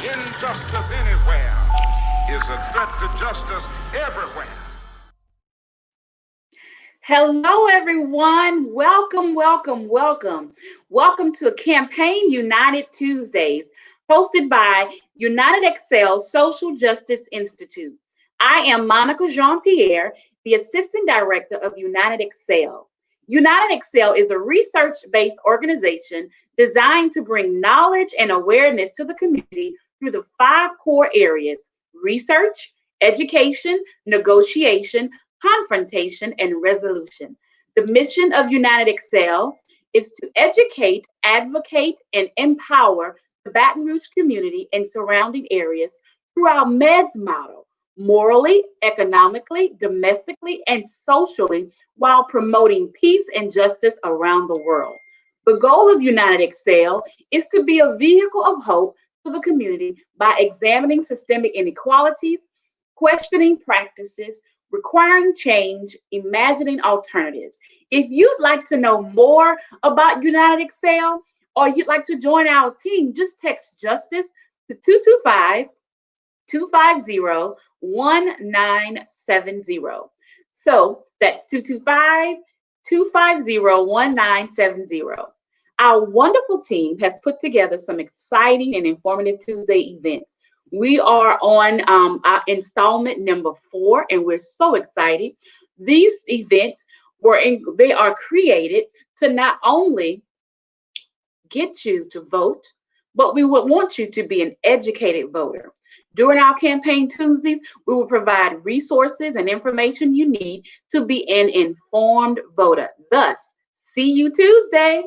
Injustice anywhere is a threat to justice everywhere. Hello, everyone. Welcome, welcome, welcome. Welcome to Campaign United Tuesdays, hosted by United Excel Social Justice Institute. I am Monica Jean-Pierre, the Assistant Director of United Excel. United Excel is a research-based organization designed to bring knowledge and awareness to the community through the 5 core areas: research, education, negotiation, confrontation, and resolution. The mission of United Excel is to educate, advocate, and empower the Baton Rouge community and surrounding areas through our MEDS model, morally, economically, domestically, and socially, while promoting peace and justice around the world. The goal of United Excel is to be a vehicle of hope to the community by examining systemic inequalities, questioning practices, requiring change, imagining alternatives. If you'd like to know more about United Excel or you'd like to join our team, just text Justice to 225-250-1970. So that's 225-250-1970. Our wonderful team has put together some exciting and informative Tuesday events. We are on our installment number 4, and we're so excited. These events they are created to not only get you to vote, but we would want you to be an educated voter. During our Campaign Tuesdays, we will provide resources and information you need to be an informed voter. Thus, see you Tuesday.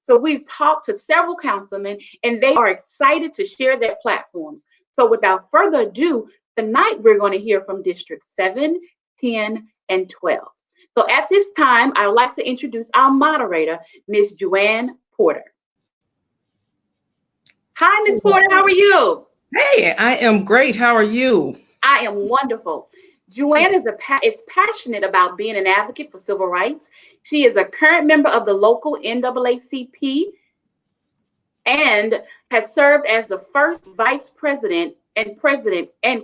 So we've talked to several councilmen, and they are excited to share their platforms. So without further ado, tonight we're going to hear from District 7, 10, and 12. So at this time, I would like to introduce our moderator, Ms. Joanne Porter. Hi, Ms. Porter, how are you? Hey, I am great. How are you? I am wonderful. Joanne is passionate about being an advocate for civil rights. She is a current member of the local NAACP and has served as the first vice president and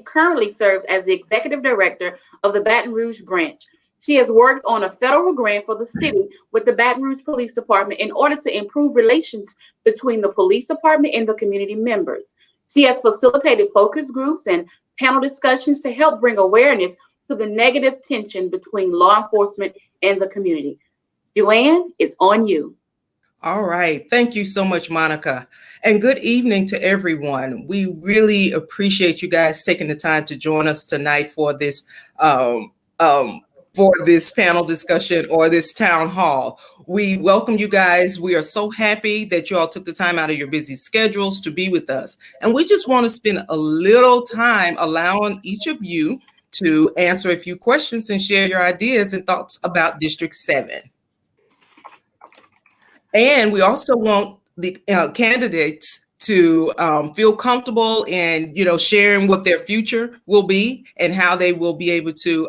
currently serves as the executive director of the Baton Rouge branch. She has worked on a federal grant for the city with the Baton Rouge Police Department in order to improve relations between the police department and the community members. She has facilitated focus groups and panel discussions to help bring awareness to the negative tension between law enforcement and the community. Joanne, it's on you. All right. Thank you so much, Monica. And good evening to everyone. We really appreciate you guys taking the time to join us tonight for this panel discussion or this town hall. We welcome you guys. We are so happy that you all took the time out of your busy schedules to be with us. And we just want to spend a little time allowing each of you to answer a few questions and share your ideas and thoughts about District 7. And we also want the candidates to feel comfortable in, sharing what their future will be and how they will be able to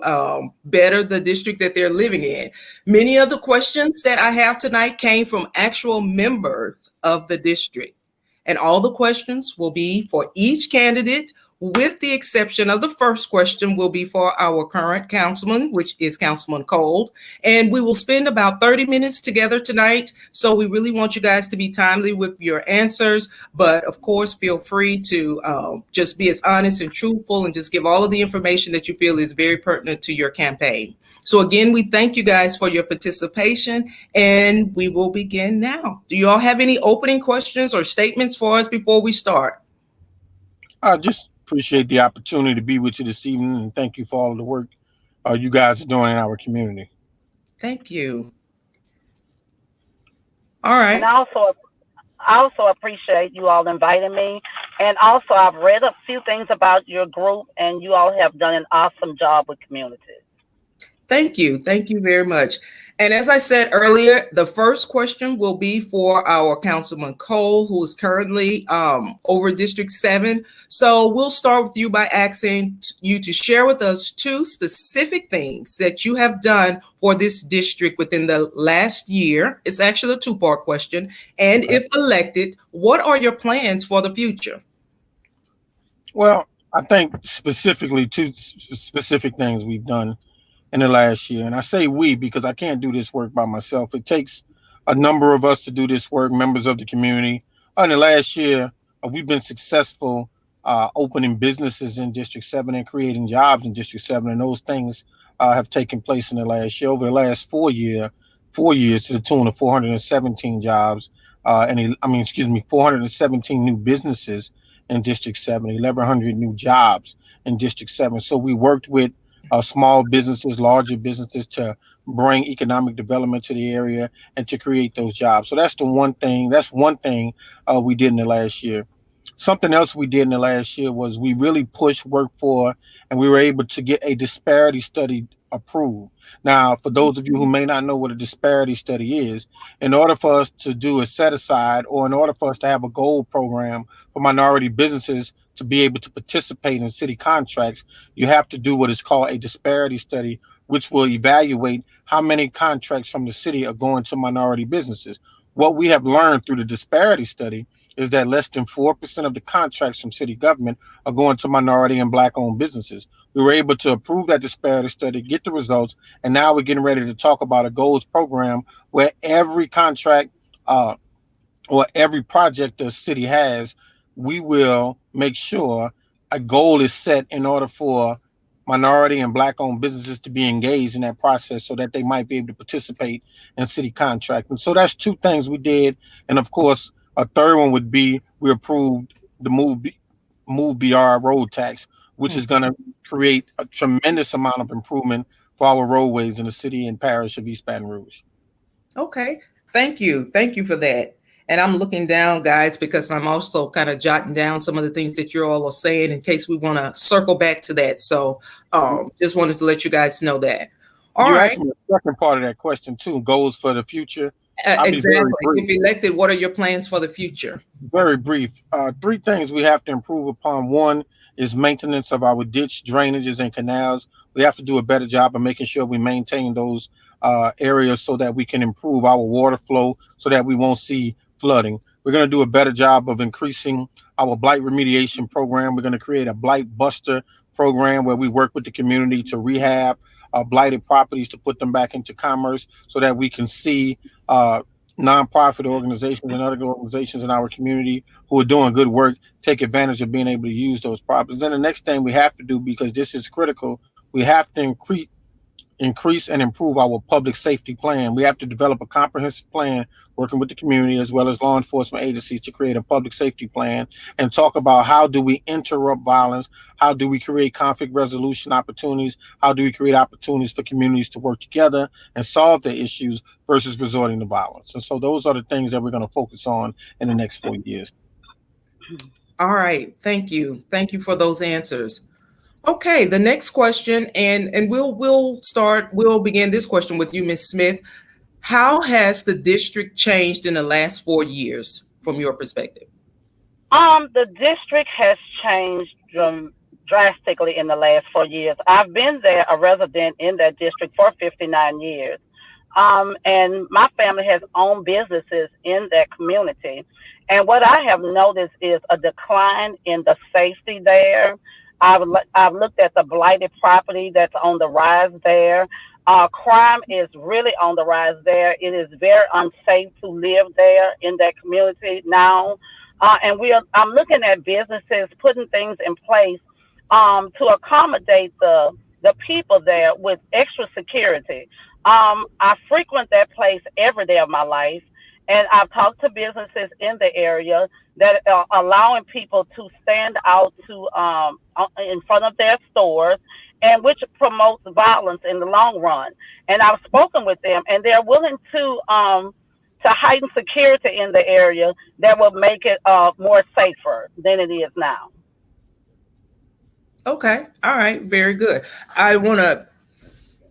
better the district that they're living in. Many of the questions that I have tonight came from actual members of the district. And all the questions will be for each candidate, with the exception of the first question will be for our current councilman, which is Councilman Cole. And we will spend about 30 minutes together tonight. So we really want you guys to be timely with your answers. But of course, feel free to just be as honest and truthful and just give all of the information that you feel is very pertinent to your campaign. So again, we thank you guys for your participation, and we will begin now. Do you all have any opening questions or statements for us before we start? I just appreciate the opportunity to be with you this evening, and thank you for all of the work you guys are doing in our community. Thank you. All right. And I also appreciate you all inviting me. And also, I've read a few things about your group, and you all have done an awesome job with communities. Thank you. Thank you very much. And as I said earlier, the first question will be for our Councilman Cole, who is currently over District 7. So we'll start with you by asking you to share with us 2 specific things that you have done for this district within the last year. It's actually a 2-part question. And if elected, what are your plans for the future? Well, I think specifically two specific things we've done in the last year. And I say we because I can't do this work by myself. It takes a number of us to do this work, members of the community. In the last year, we've been successful opening businesses in District 7 and creating jobs in District 7. And those things have taken place in the last year. Over the last 4 years to the tune of 417 jobs. Excuse me, 417 new businesses in District 7, 1,100 new jobs in District 7. So we worked with small businesses, larger businesses to bring economic development to the area and to create those jobs. So that's the one thing. That's one thing we did in the last year. Something else we did in the last year was we really pushed work for, and we were able to get a disparity study approved. Now, for those of you who may not know what a disparity study is, in order for us to do a set aside, or in order for us to have a gold program for minority businesses to be able to participate in city contracts, you have to do what is called a disparity study, which will evaluate how many contracts from the city are going to minority businesses. What we have learned through the disparity study is that less than 4% of the contracts from city government are going to minority and black owned businesses. We were able to approve that disparity study, get the results, and now we're getting ready to talk about a goals program where every contract or every project the city has, we will make sure a goal is set in order for minority and black owned businesses to be engaged in that process so that they might be able to participate in city contract. And so that's two things we did. And of course, a third one would be we approved the Move BR road tax, which is going to create a tremendous amount of improvement for our roadways in the city and parish of East Baton Rouge. Okay. Thank you. Thank you for that. And I'm looking down, guys, because I'm also kind of jotting down some of the things that you all are saying in case we want to circle back to that. So just wanted to let you guys know that. All you right. asked me the second part of that question too, goals for the future. Exactly. If elected, what are your plans for the future? Very brief. Three things we have to improve upon. One is maintenance of our ditch drainages and canals. We have to do a better job of making sure we maintain those areas so that we can improve our water flow so that we won't see flooding. We're going to do a better job of increasing our blight remediation program. We're going to create a blight buster program where we work with the community to rehab blighted properties to put them back into commerce so that we can see nonprofit organizations and other organizations in our community who are doing good work take advantage of being able to use those properties. Then the next thing we have to do, because this is critical, we have to increase and improve our public safety plan. We have to develop a comprehensive plan working with the community as well as law enforcement agencies to create a public safety plan and talk about how do we interrupt violence, how do we create conflict resolution opportunities, how do we create opportunities for communities to work together and solve their issues versus resorting to violence. And so those are the things that we're going to focus on in the next 4 years. All right. Thank you. Thank you for those answers. Okay, the next question, and we'll begin this question with you, Ms. Smith. How has the district changed in the last 4 years from your perspective? The district has changed drastically in the last 4 years. I've been there, a resident in that district for 59 years. And my family has owned businesses in that community. And what I have noticed is a decline in the safety there. I've looked at the blighted property that's on the rise there. Crime is really on the rise there. It is very unsafe to live there in that community now. And I'm looking at businesses putting things in place to accommodate the people there with extra security. I frequent that place every day of my life. And I've talked to businesses in the area that are allowing people to stand out in front of their stores, and which promotes violence in the long run. And I've spoken with them, and they're willing to heighten security in the area that will make it more safer than it is now. Okay. All right. Very good. I want to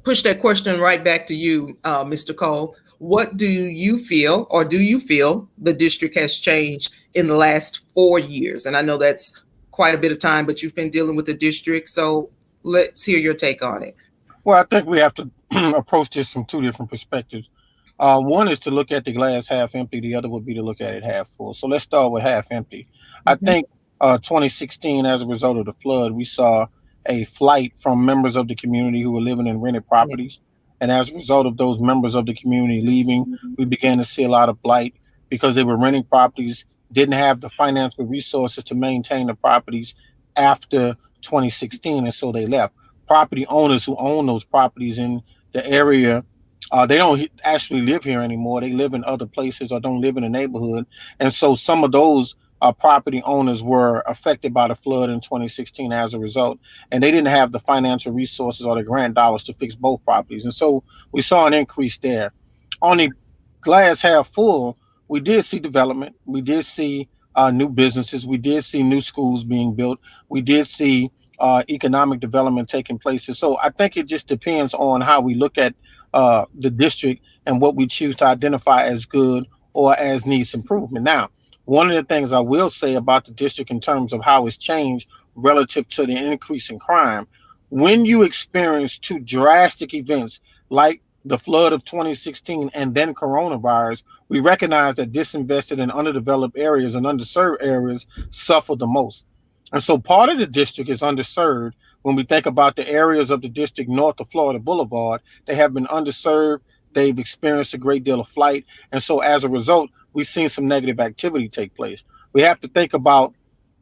push that question right back to you, Mr. Cole. What do you feel, or do you feel the district has changed in the last 4 years? And I know that's quite a bit of time, but you've been dealing with the district. So let's hear your take on it. Well, I think we have to approach this from two different perspectives. One is to look at the glass half empty. The other would be to look at it half full. So let's start with half empty. I think 2016, as a result of the flood, we saw a flight from members of the community who were living in rented Yeah. properties. And as a result of those members of the community leaving, we began to see a lot of blight because they were renting properties, didn't have the financial resources to maintain the properties after 2016, and so they left. Property owners who own those properties in the area, they don't actually live here anymore. They live in other places or don't live in the neighborhood, and so some of those property owners were affected by the flood in 2016 as a result, and they didn't have the financial resources or the grant dollars to fix both properties, and so we saw an increase there. On the glass half full, we did see development. We did see new businesses. We did see new schools being built. We did see economic development taking place. And so I think it just depends on how we look at the district and what we choose to identify as good or as needs improvement. Now, one of the things I will say about the district in terms of how it's changed relative to the increase in crime, when you experience two drastic events like the flood of 2016 and then coronavirus, we recognize that disinvested and underdeveloped areas and underserved areas suffer the most. And so part of the district is underserved. When we think about the areas of the district north of Florida Boulevard, they have been underserved. They've experienced a great deal of flight. And so as a result, we've seen some negative activity take place. We have to think about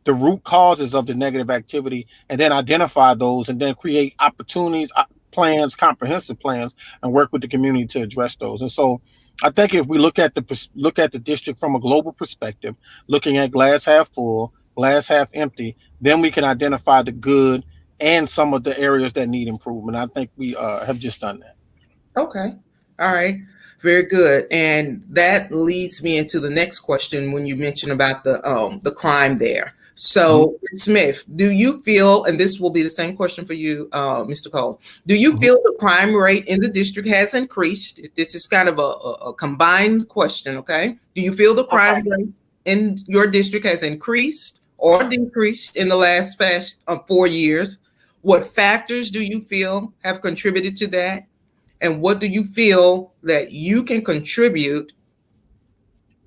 the root causes of the negative activity and then identify those and then create opportunities, plans, comprehensive plans, and work with the community to address those. And so I think if we look at the district from a global perspective, looking at glass half full, glass half empty, then we can identify the good and some of the areas that need improvement. I think we have just done that. Okay. All right. Very good. And that leads me into the next question when you mentioned about the crime there. So, Smith, do you feel, and this will be the same question for you, Mr. Cole, do you feel the crime rate in the district has increased? This is kind of a combined question, okay? Do you feel the crime rate in your district has increased or decreased in the past 4 years? What factors do you feel have contributed to that? And what do you feel that you can contribute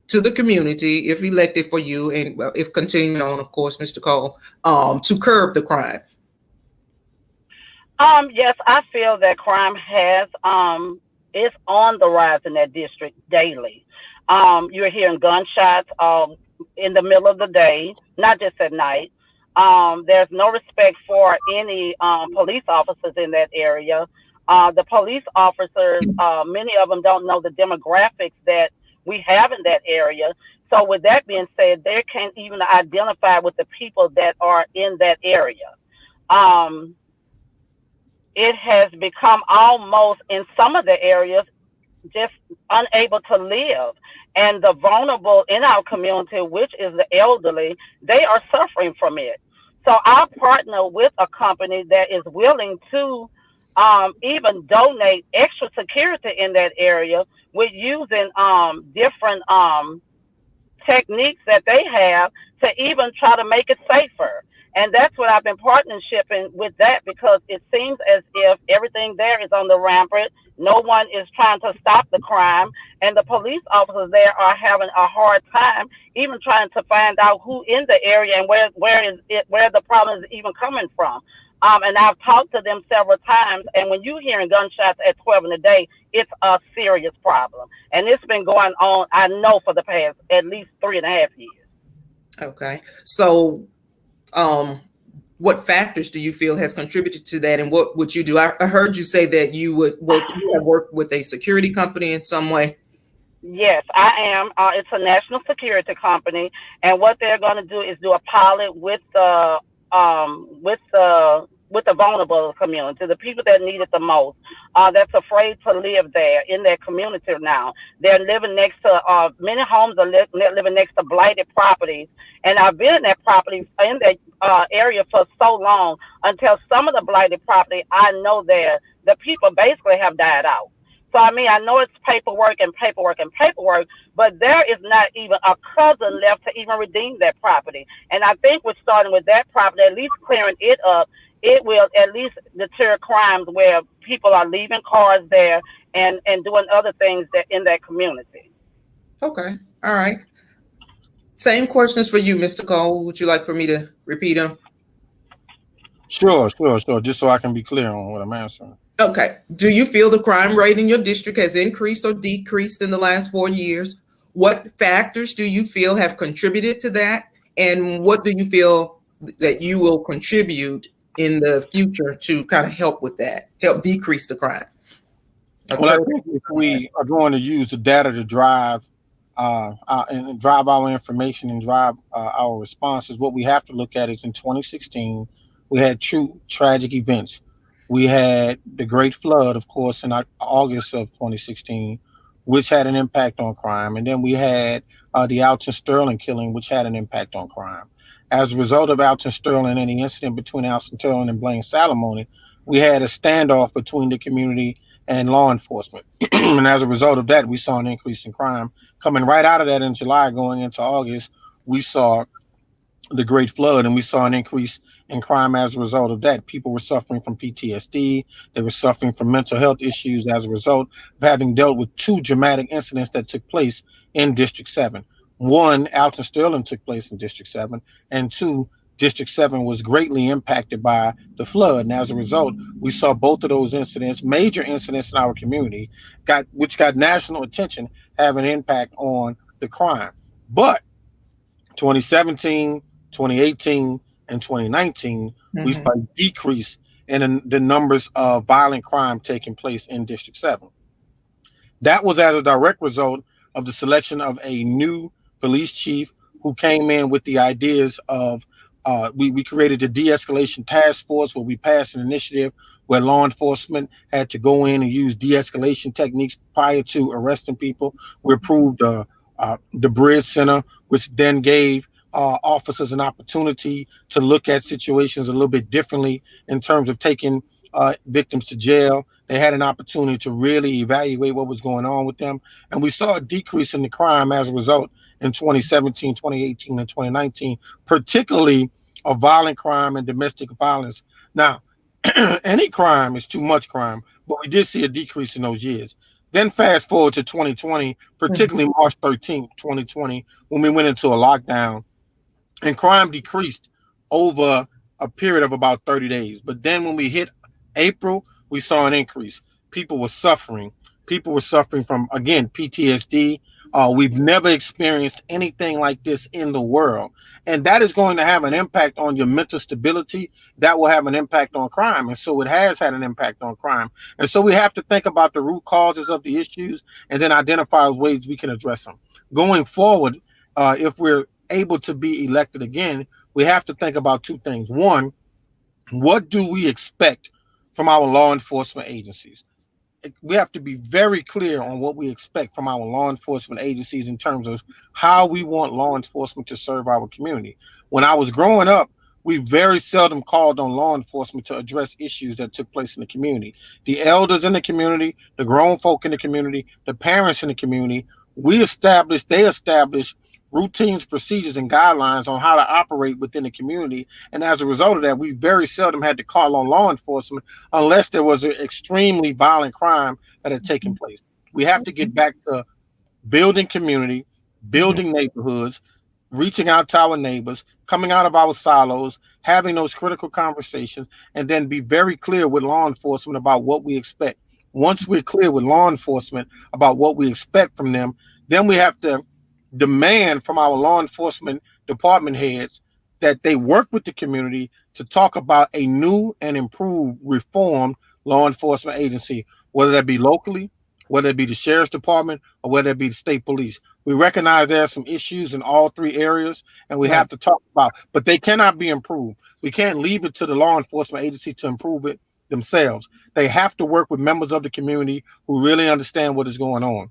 to the community if elected for you, and if continuing on, of course, Mr. Cole, to curb the crime? Yes, I feel that crime is on the rise in that district daily. You're hearing gunshots in the middle of the day, not just at night. There's no respect for any police officers in that area. The police officers, many of them don't know the demographics that we have in that area. So with that being said, they can't even identify with the people that are in that area. It has become almost, in some of the areas, just unable to live. And the vulnerable in our community, which is the elderly, they are suffering from it. So I partner with a company that is willing to even donate extra security in that area with using different techniques that they have to even try to make it safer. And that's what I've been partnershiping with that, because it seems as if everything there is on the rampant. No one is trying to stop the crime, and the police officers there are having a hard time even trying to find out who in the area and where the problem is even coming from. And I've talked to them several times, and when you're hearing gunshots at 12 in the day, it's a serious problem. And it's been going on, I know, for the past at least 3.5 years. Okay. So what factors do you feel has contributed to that, and what would you do? I heard you say that you have worked with a security company in some way. Yes, I am. It's a national security company, and what they're going to do is do a pilot with the vulnerable community, the people that need it the most, that's afraid to live there in their community now. They're living next to, many homes are living next to blighted properties. And I've been in that property, in that area for so long, until some of the blighted property, I know the people basically have died out. So, I mean, I know it's paperwork, but there is not even a cousin left to even redeem that property. And I think we're starting with that property, at least clearing it up. It will at least deter crimes where people are leaving cars there and doing other things that in that community. Okay. All right. Same questions for you, Mr. Cole. Would you like for me to repeat them? Sure. Just so I can be clear on what I'm answering. Okay. Do you feel the crime rate in your district has increased or decreased in the last 4 years? What factors do you feel have contributed to that? And what do you feel that you will contribute in the future to kind of help with that, help decrease the crime? Well, I think if we are going to use the data to drive and drive our information and drive our responses, what we have to look at is in 2016, we had true tragic events. We had the Great Flood, of course, in August of 2016, which had an impact on crime. And then we had the Alton Sterling killing, which had an impact on crime. As a result of Alton Sterling and the incident between Alton Sterling and Blaine Salamone, we had a standoff between the community and law enforcement. And as a result of that, we saw an increase in crime. Coming right out of that in July, going into August, we saw the Great Flood, and we saw an increase in crime as a result of that. People were suffering from PTSD. They were suffering from mental health issues as a result of having dealt with two dramatic incidents that took place in District 7. One, Alton Sterling took place in District 7, and two, District 7 was greatly impacted by the flood. And as a result, we saw both of those incidents, major incidents in our community, which got national attention, have an impact on the crime. But 2017, 2018, and 2019, we saw a decrease in the numbers of violent crime taking place in District 7. That was as a direct result of the selection of a new police chief who came in with the ideas of we created a de-escalation task force where we passed an initiative where law enforcement had to go in and use de-escalation techniques prior to arresting people. We approved the Bridge Center, which then gave officers an opportunity to look at situations a little bit differently in terms of taking victims to jail. They had an opportunity to really evaluate what was going on with them. And we saw a decrease in the crime as a result in 2017, 2018, and 2019, particularly of violent crime and domestic violence. Now, any crime is too much crime, but we did see a decrease in those years. Then fast forward to 2020, particularly March 13th, 2020, when we went into a lockdown, and crime decreased over a period of about 30 days. But then when we hit April, we saw an increase. People were suffering. People were suffering from, again, PTSD. We've never experienced anything like this in the world. And that is going to have an impact on your mental stability. That will have an impact on crime. And so it has had an impact on crime. And so we have to think about the root causes of the issues and then identify ways we can address them. Going forward, if we're able to be elected again, we have to think about two things. One, what do we expect from our law enforcement agencies? We have to be very clear on what we expect from our law enforcement agencies in terms of how we want law enforcement to serve our community. When I was growing up, we very seldom called on law enforcement to address issues that took place in the community. The elders in the community, the grown folk in the community, the parents in the community, they established routines, procedures, and guidelines on how to operate within the community. And as a result of that, we very seldom had to call on law enforcement unless there was an extremely violent crime that had taken place. We have to get back to building community, building neighborhoods, reaching out to our neighbors, coming out of our silos, having those critical conversations, and then be very clear with law enforcement about what we expect. Once we're clear with law enforcement about what we expect from them, then we have to demand from our law enforcement department heads that they work with the community to talk about a new and improved, reformed law enforcement agency, whether that be locally, whether it be the sheriff's department, or whether it be the state police. We recognize there are some issues in all three areas, and we have to talk about, but they cannot be improved. We can't leave it to the law enforcement agency to improve it themselves. They have to work with members of the community who really understand what is going on.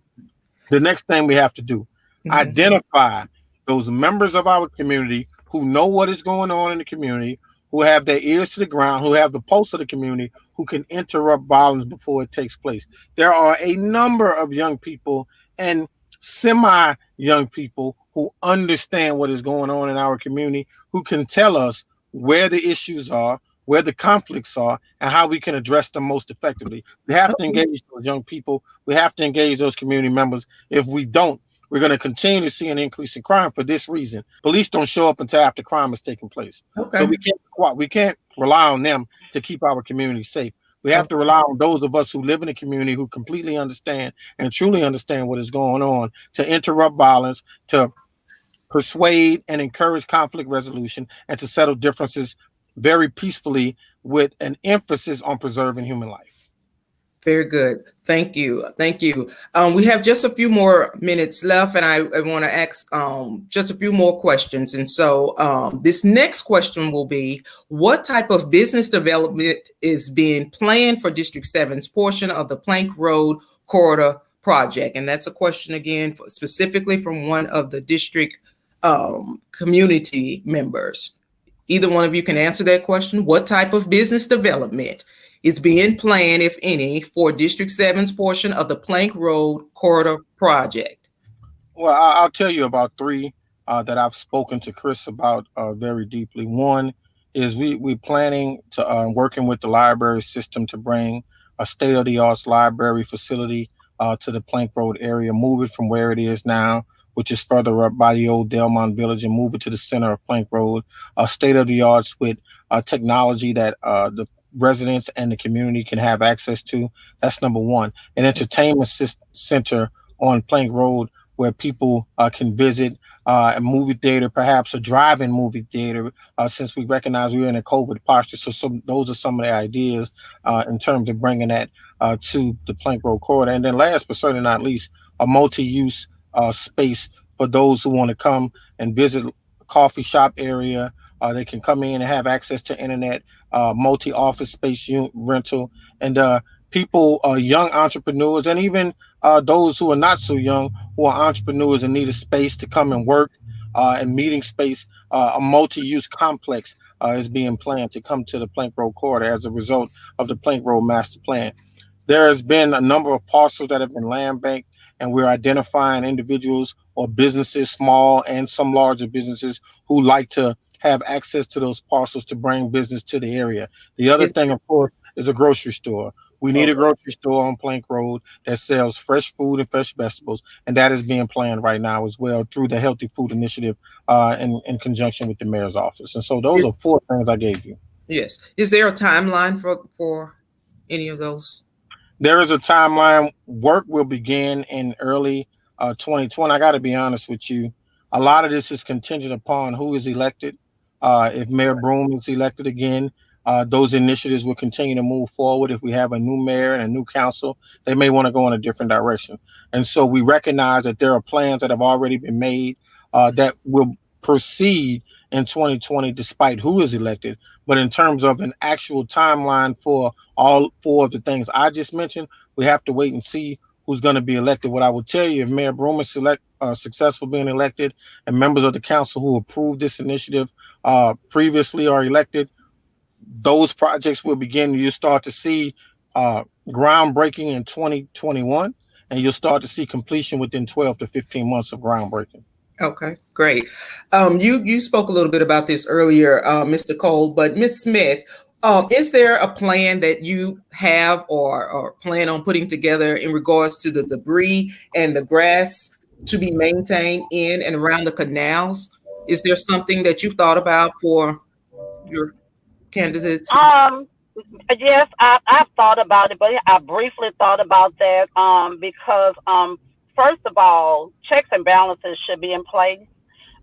The next thing we have to do, identify those members of our community who know what is going on in the community, who have their ears to the ground, who have the pulse of the community, who can interrupt violence before it takes place. There are a number of young people and semi-young people who understand what is going on in our community, who can tell us where the issues are, where the conflicts are, and how we can address them most effectively. We have to engage those young people. We have to engage those community members. If we don't, we're going to continue to see an increase in crime for this reason. Police don't show up until after crime has taken place. Okay. So we can't rely on them to keep our community safe. We have to rely on those of us who live in the community who completely understand and truly understand what is going on to interrupt violence, to persuade and encourage conflict resolution, and to settle differences very peacefully with an emphasis on preserving human life. Very good. Thank you. Thank you. We have just a few more minutes left, and I want to ask just a few more questions. And so this next question will be, what type of business development is being planned for District 7's portion of the Plank Road Corridor project? And that's a question, again, specifically from one of the district community members. Either one of you can answer that question. What type of business development is being planned, if any, for District 7's portion of the Plank Road Corridor project? Well, I'll tell you about three that I've spoken to Chris about very deeply. One is we're planning to working with the library system to bring a state-of-the-art library facility to the Plank Road area, move it from where it is now, which is further up by the old Delmont Village, and move it to the center of Plank Road, state-of-the-arts with technology that the residents and the community can have access to. That's number one. An entertainment center on Plank Road where people can visit a movie theater, perhaps a drive-in movie theater, since we recognize we're in a COVID posture. So those are some of the ideas in terms of bringing that to the Plank Road corridor. And then last but certainly not least, a multi-use space for those who want to come and visit a coffee shop area. They can come in and have access to internet, multi-office space rental, and people, young entrepreneurs, and even those who are not so young, who are entrepreneurs and need a space to come and work, and meeting space. A multi-use complex is being planned to come to the Plank Road corridor as a result of the Plank Road master plan. There has been a number of parcels that have been land banked, and we're identifying individuals or businesses, small and some larger businesses, who like to have access to those parcels to bring business to the area. The other thing, of course, is a grocery store. We need a grocery store on Plank Road that sells fresh food and fresh vegetables, and that is being planned right now as well through the Healthy Food Initiative in conjunction with the mayor's office. And so those are four things I gave you. Yes. Is there a timeline for any of those? There is a timeline. Work will begin in early 2020. I got to be honest with you. A lot of this is contingent upon who is elected. If Mayor Broome is elected again, those initiatives will continue to move forward. If we have a new mayor and a new council, they may want to go in a different direction. And so we recognize that there are plans that have already been made that will proceed in 2020 despite who is elected. But in terms of an actual timeline for all four of the things I just mentioned, we have to wait and see who's going to be elected. What I will tell you, if Mayor Broome is successful being elected, and members of the council who approved this initiative previously are elected, those projects will begin. You'll start to see groundbreaking in 2021, and you'll start to see completion within 12 to 15 months of groundbreaking. Okay, great. You spoke a little bit about this earlier, Mr. Cole, but Ms. Smith, is there a plan that you have or plan on putting together in regards to the debris and the grass to be maintained in and around the canals? Is there something that you've thought about for your candidates? Yes, I've thought about it, but I briefly thought about that because first of all, checks and balances should be in place.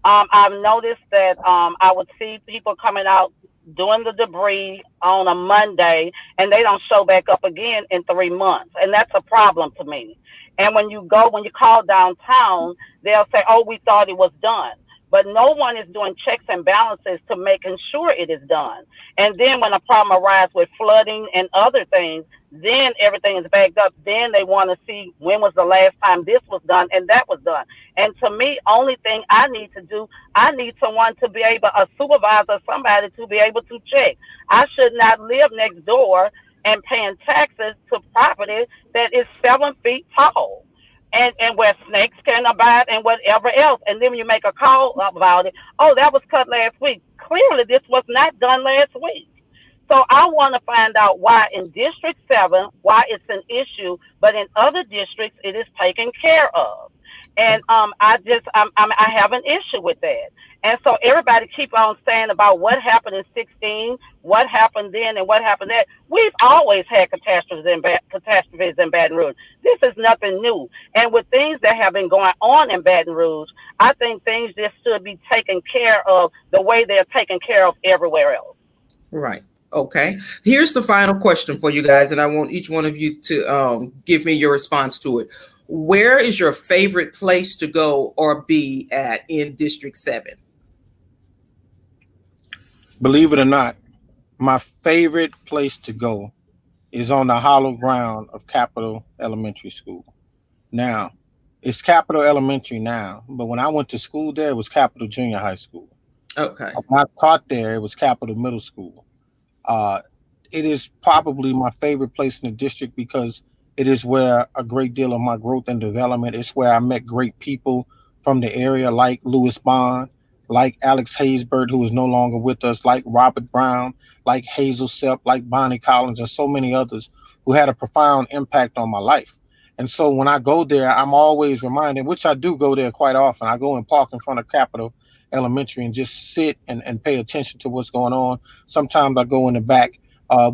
I've noticed that I would see people coming out doing the debris on a Monday, and they don't show back up again in 3 months, and that's a problem to me. And when you call downtown, they'll say, "Oh, we thought it was done." But no one is doing checks and balances to making sure it is done. And then when a problem arises with flooding and other things, then everything is backed up. Then they want to see when was the last time this was done and that was done. And to me, only thing I need to do, I need someone to be able, a supervisor, somebody to be able to check. I should not live next door and paying taxes to property that is 7 feet tall. And where snakes can abide and whatever else. And then when you make a call about it, oh, that was cut last week. Clearly, this was not done last week. So I want to find out why in District 7, why it's an issue, but in other districts, it is taken care of. And I have an issue with that. And so everybody keep on saying about what happened in 16, what happened then, and what happened there. We've always had catastrophes in Baton Rouge. This is nothing new. And with things that have been going on in Baton Rouge, I think things just should be taken care of the way they're taken care of everywhere else. Right. Okay. Here's the final question for you guys, and I want each one of you to give me your response to it. Where is your favorite place to go or be at in District 7? Believe it or not, my favorite place to go is on the hollow ground of Capitol Elementary School. Now, it's Capitol Elementary now, but when I went to school there, it was Capitol Junior High School. Okay. When I taught there, it was Capitol Middle School. It is probably my favorite place in the district because it is where a great deal of my growth and development. It's where I met great people from the area, like Louis Bond, like Alex Haysbert, who is no longer with us, like Robert Brown, like Hazel Sepp, like Bonnie Collins, and so many others who had a profound impact on my life. And so when I go there, I'm always reminded, which I do go there quite often. I go and park in front of Capitol Elementary and just sit and pay attention to what's going on. Sometimes I go in the back,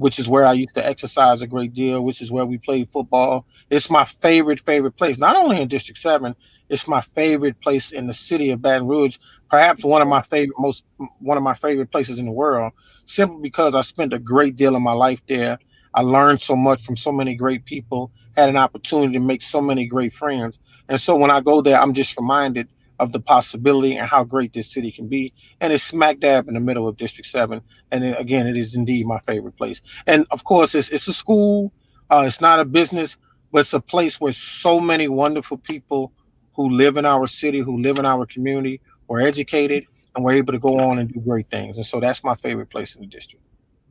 which is where I used to exercise a great deal, which is where we played football. It's my favorite place, not only in District 7, it's my favorite place in the city of Baton Rouge, perhaps one of my favorite places in the world, simply because I spent a great deal of my life there. I learned so much from so many great people, had an opportunity to make so many great friends. And so when I go there, I'm just reminded of the possibility and how great this city can be. And it's smack dab in the middle of District 7. And again, it is indeed my favorite place. And of course, it's a school. It's not a business, but it's a place where so many wonderful people who live in our city, who live in our community, were educated and were able to go on and do great things. And so that's my favorite place in the district.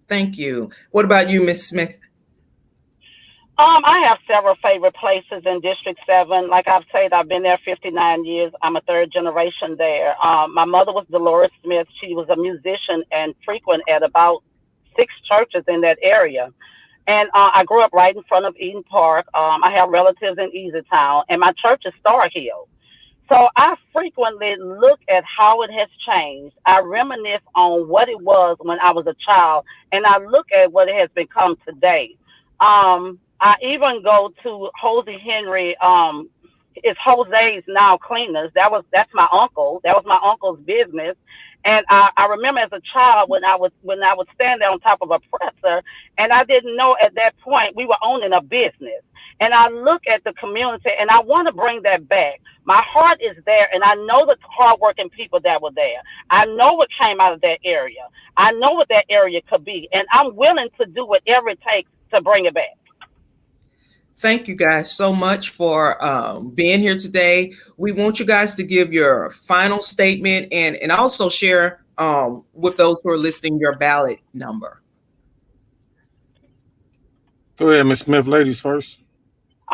Thank you. What about you, Ms. Smith? I have several favorite places in District 7. Like I've said, I've been there 59 years. I'm a third generation there. My mother was Dolores Smith. She was a musician and frequent at about 6 churches in that area. And I grew up right in front of Eden Park. I have relatives in Easytown, and my church is Star Hill. So I frequently look at how it has changed. I reminisce on what it was when I was a child, and I look at what it has become today. I even go to Hosey Henry. It's Jose's Now Cleaners. That's my uncle. That was my uncle's business. And I remember as a child when I would stand there on top of a presser, and I didn't know at that point we were owning a business. And I look at the community, and I want to bring that back. My heart is there, and I know the hardworking people that were there. I know what came out of that area. I know what that area could be, and I'm willing to do whatever it takes to bring it back. Thank you guys so much for being here today. We want you guys to give your final statement and also share with those who are listening your ballot number. Go ahead, Ms. Smith. Ladies first.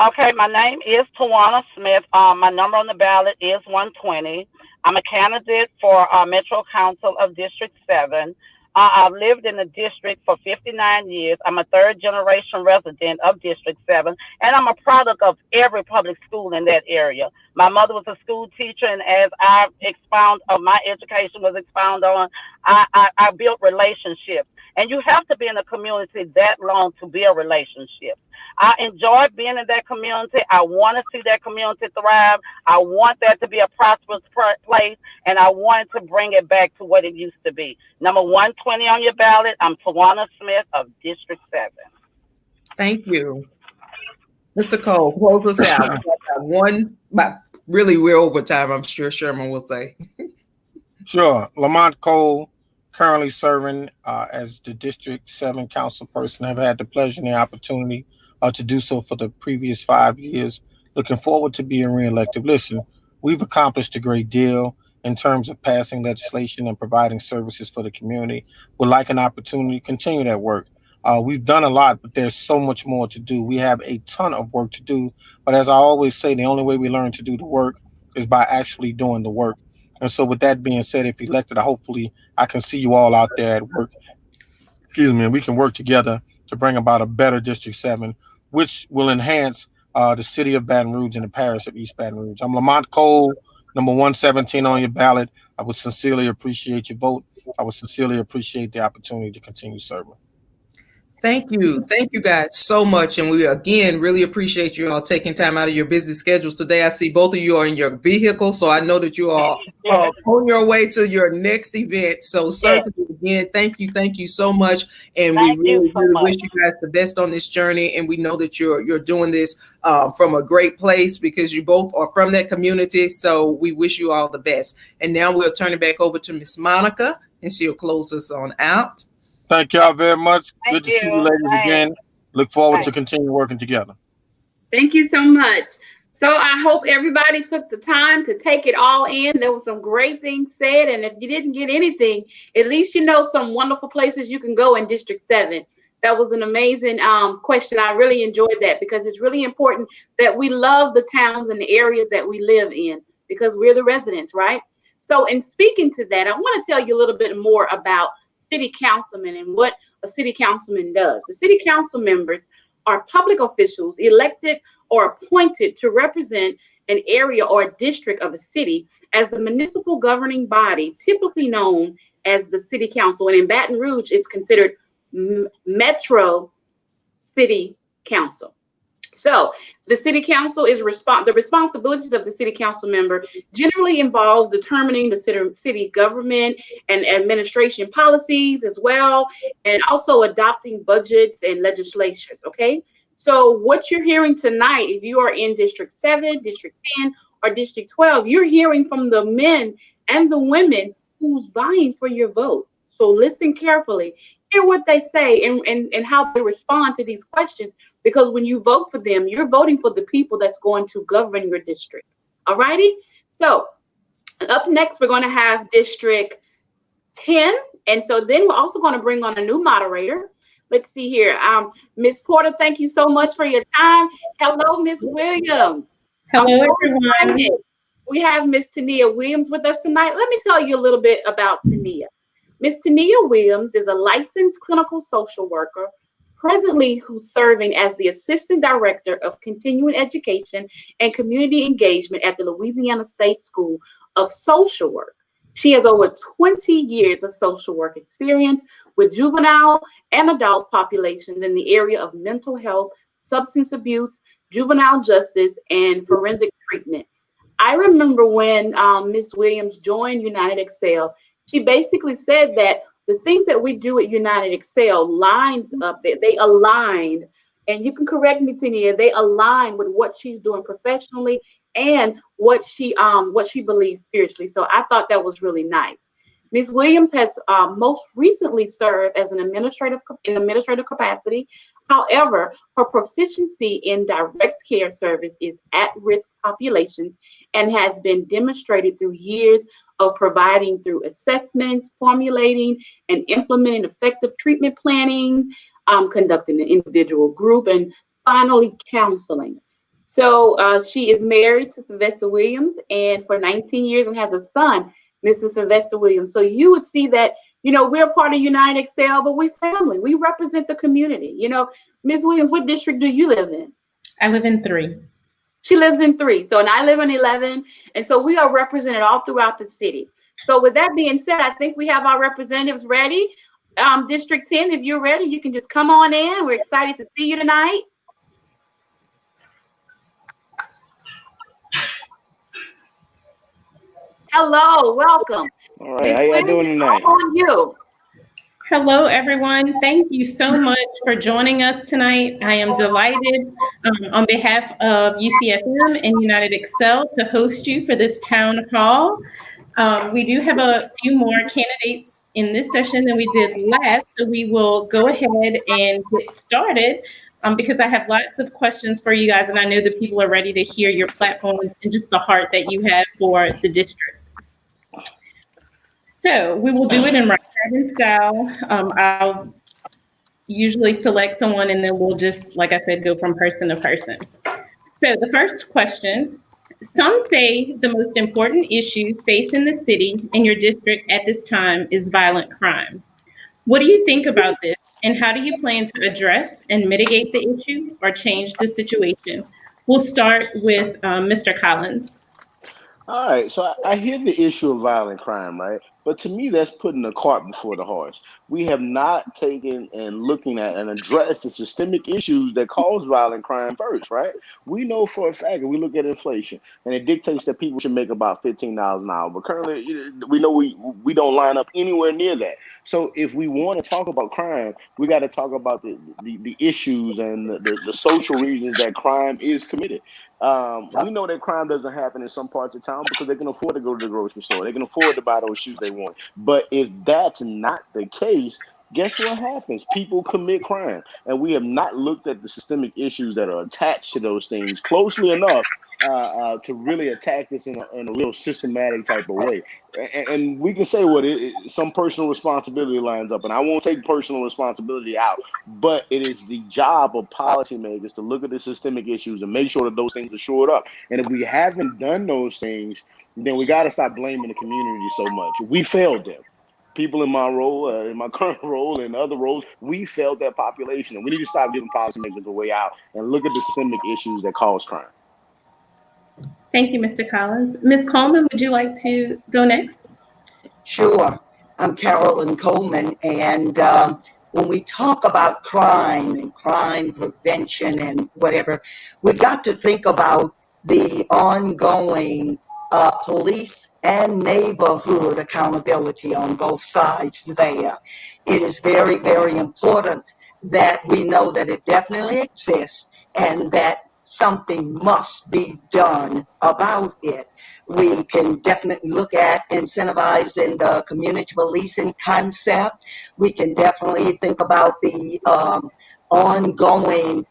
Okay, my name is Tawana Smith. My number on the ballot is 120. I'm a candidate for Metro Council of District 7. I've lived in the district for 59 years. I'm a third generation resident of District 7, and I'm a product of every public school in that area. My mother was a school teacher, and as I expound on my education was expounded on, I built relationships. And you have to be in a community that long to build relationships. I enjoy being in that community. I want to see that community thrive. I want that to be a prosperous place, and I want to bring it back to what it used to be. Number 120 on your ballot, I'm Tawana Smith of District 7. Thank you. Mr. Cole, close us out. We're over time, I'm sure Sherman will say. Sure. Lamont Cole, currently serving as the District 7 council person. I've had the pleasure and the opportunity to do so for the previous 5 years. Looking forward to being reelected. Listen, we've accomplished a great deal in terms of passing legislation and providing services for the community. Would like an opportunity to continue that work. We've done a lot, but there's so much more to do. We have a ton of work to do. But as I always say, the only way we learn to do the work is by actually doing the work. And so with that being said, if elected, hopefully I can see you all out there at work. And we can work together to bring about a better District 7, which will enhance the city of Baton Rouge and the parish of East Baton Rouge. I'm Lamont Cole, number 117 on your ballot. I would sincerely appreciate your vote. I would sincerely appreciate the opportunity to continue serving. Thank you. Thank you guys so much. And we again really appreciate you all taking time out of your busy schedules today. I see both of you are in your vehicle, so I know that you are Yes. on your way to your next event. So certainly again, thank you so much. And we Thank you really, so really much. wish you guys the best on this journey. And we know that you're doing this from a great place because you both are from that community. So we wish you all the best. And now we'll turn it back over to Miss Monica, and she'll close us on out. Thank y'all very much. Thank Good to see you you. ladies Thanks. again. Look forward to Thanks. continue working together. Thank you so much. So I hope everybody took the time to take it all in. There was some great things said. And if you didn't get anything, at least you know some wonderful places you can go in District 7. That was an amazing question. I really enjoyed that because it's really important that we love the towns and the areas that we live in because we're the residents, right? So in speaking to that, I want to tell you a little bit more about city councilmen and what a city councilman does. The city council members are public officials elected or appointed to represent an area or a district of a city as the municipal governing body, typically known as the city council. And in Baton Rouge, it's considered Metro City Council. So the city council is the responsibilities of the city council member generally involves determining the city government and administration policies as well, and also adopting budgets and legislations. Okay. So what you're hearing tonight, if you are in District 7, District 10, or District 12, you're hearing from the men and the women who's vying for your vote. So listen carefully. Hear what they say and how they respond to these questions, because when you vote for them, you're voting for the people that's going to govern your district. All righty. So up next, we're going to have District 10. And so then we're also going to bring on a new moderator. Let's see here. Ms. Porter, thank you so much for your time. Hello, Ms. Williams. Hello, everyone. We have Ms. Tania Williams with us tonight. Let me tell you a little bit about Tania. Ms. Tania Williams is a licensed clinical social worker, presently who's serving as the Assistant Director of Continuing Education and Community Engagement at the Louisiana State School of Social Work. She has over 20 years of social work experience with juvenile and adult populations in the area of mental health, substance abuse, juvenile justice, and forensic treatment. I remember when Ms. Williams joined United Excel, she basically said that the things that we do at United Excel lines up, they aligned, and you can correct me, Tania, they align with what she's doing professionally and what she believes spiritually. So I thought that was really nice. Ms. Williams has most recently served as an administrative capacity. However, her proficiency in direct care service is at-risk populations and has been demonstrated through years of providing through assessments, formulating and implementing effective treatment planning, conducting an individual group, and finally counseling. So she is married to Sylvester Williams and for 19 years and has a son, Mr. Sylvester Williams. So you would see that, you know, we're part of United Excel, but we're family. We represent the community. You know, Ms. Williams, what district do you live in? I live in 3. She lives in 3. So, and I live in 11. And so we are represented all throughout the city. So with that being said, I think we have our representatives ready. District 10, if you're ready, you can just come on in. We're excited to see you tonight. Hello, welcome. All right, how y'all doing tonight? On you. Hello, everyone. Thank you so much for joining us tonight. I am delighted on behalf of UCFM and United Excel to host you for this town hall. We do have a few more candidates in this session than we did last, so we will go ahead and get started because I have lots of questions for you guys, and I know that people are ready to hear your platforms and just the heart that you have for the district. So we will do it in round robin style. I'll usually select someone and then we'll just, like I said, go from person to person. So the first question, some say the most important issue facing the city and your district at this time is violent crime. What do you think about this, and how do you plan to address and mitigate the issue or change the situation? We'll start with Mr. Collins. All right, so I hear the issue of violent crime, right? But to me, that's putting the cart before the horse. We have not taken and looking at and addressed the systemic issues that cause violent crime first, right? We know for a fact, and we look at inflation, and it dictates that people should make about $15 an hour. But currently, we know we don't line up anywhere near that. So if we want to talk about crime, we got to talk about the issues and the social reasons that crime is committed. We know that crime doesn't happen in some parts of town because they can afford to go to the grocery store. They can afford to buy those shoes they want. But if that's not the case, guess what happens? People commit crime. And we have not looked at the systemic issues that are attached to those things closely enough to really attack this in a real systematic type of way. And we can say some personal responsibility lines up, and I won't take personal responsibility out, but it is the job of policymakers to look at the systemic issues and make sure that those things are shored up. And if we haven't done those things, then we got to stop blaming the community so much. We failed them. People in my role, in my current role, and other roles, we failed that population, and we need to stop giving policymakers a way out and look at the systemic issues that cause crime. Thank you, Mr. Collins. Ms. Coleman, would you like to go next? Sure. I'm Carolyn Coleman, and when we talk about crime and crime prevention and whatever, we got to think about the ongoing police and neighborhood accountability on both sides there. It is very, very important that we know that it definitely exists and that something must be done about it. We can definitely look at incentivizing the community policing concept. We can definitely think about the ongoing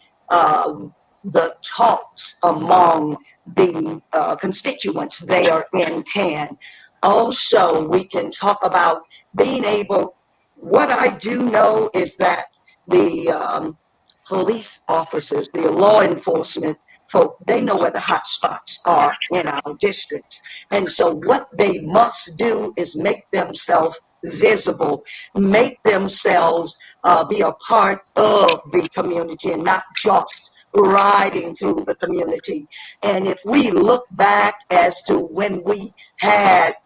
the talks among the constituents there in 10. Also, we can talk about being able, what I do know is that the police officers, the law enforcement folk, they know where the hot spots are in our districts. And so what they must do is make themselves visible, make themselves be a part of the community and not just riding through the community. And if we look back as to when we had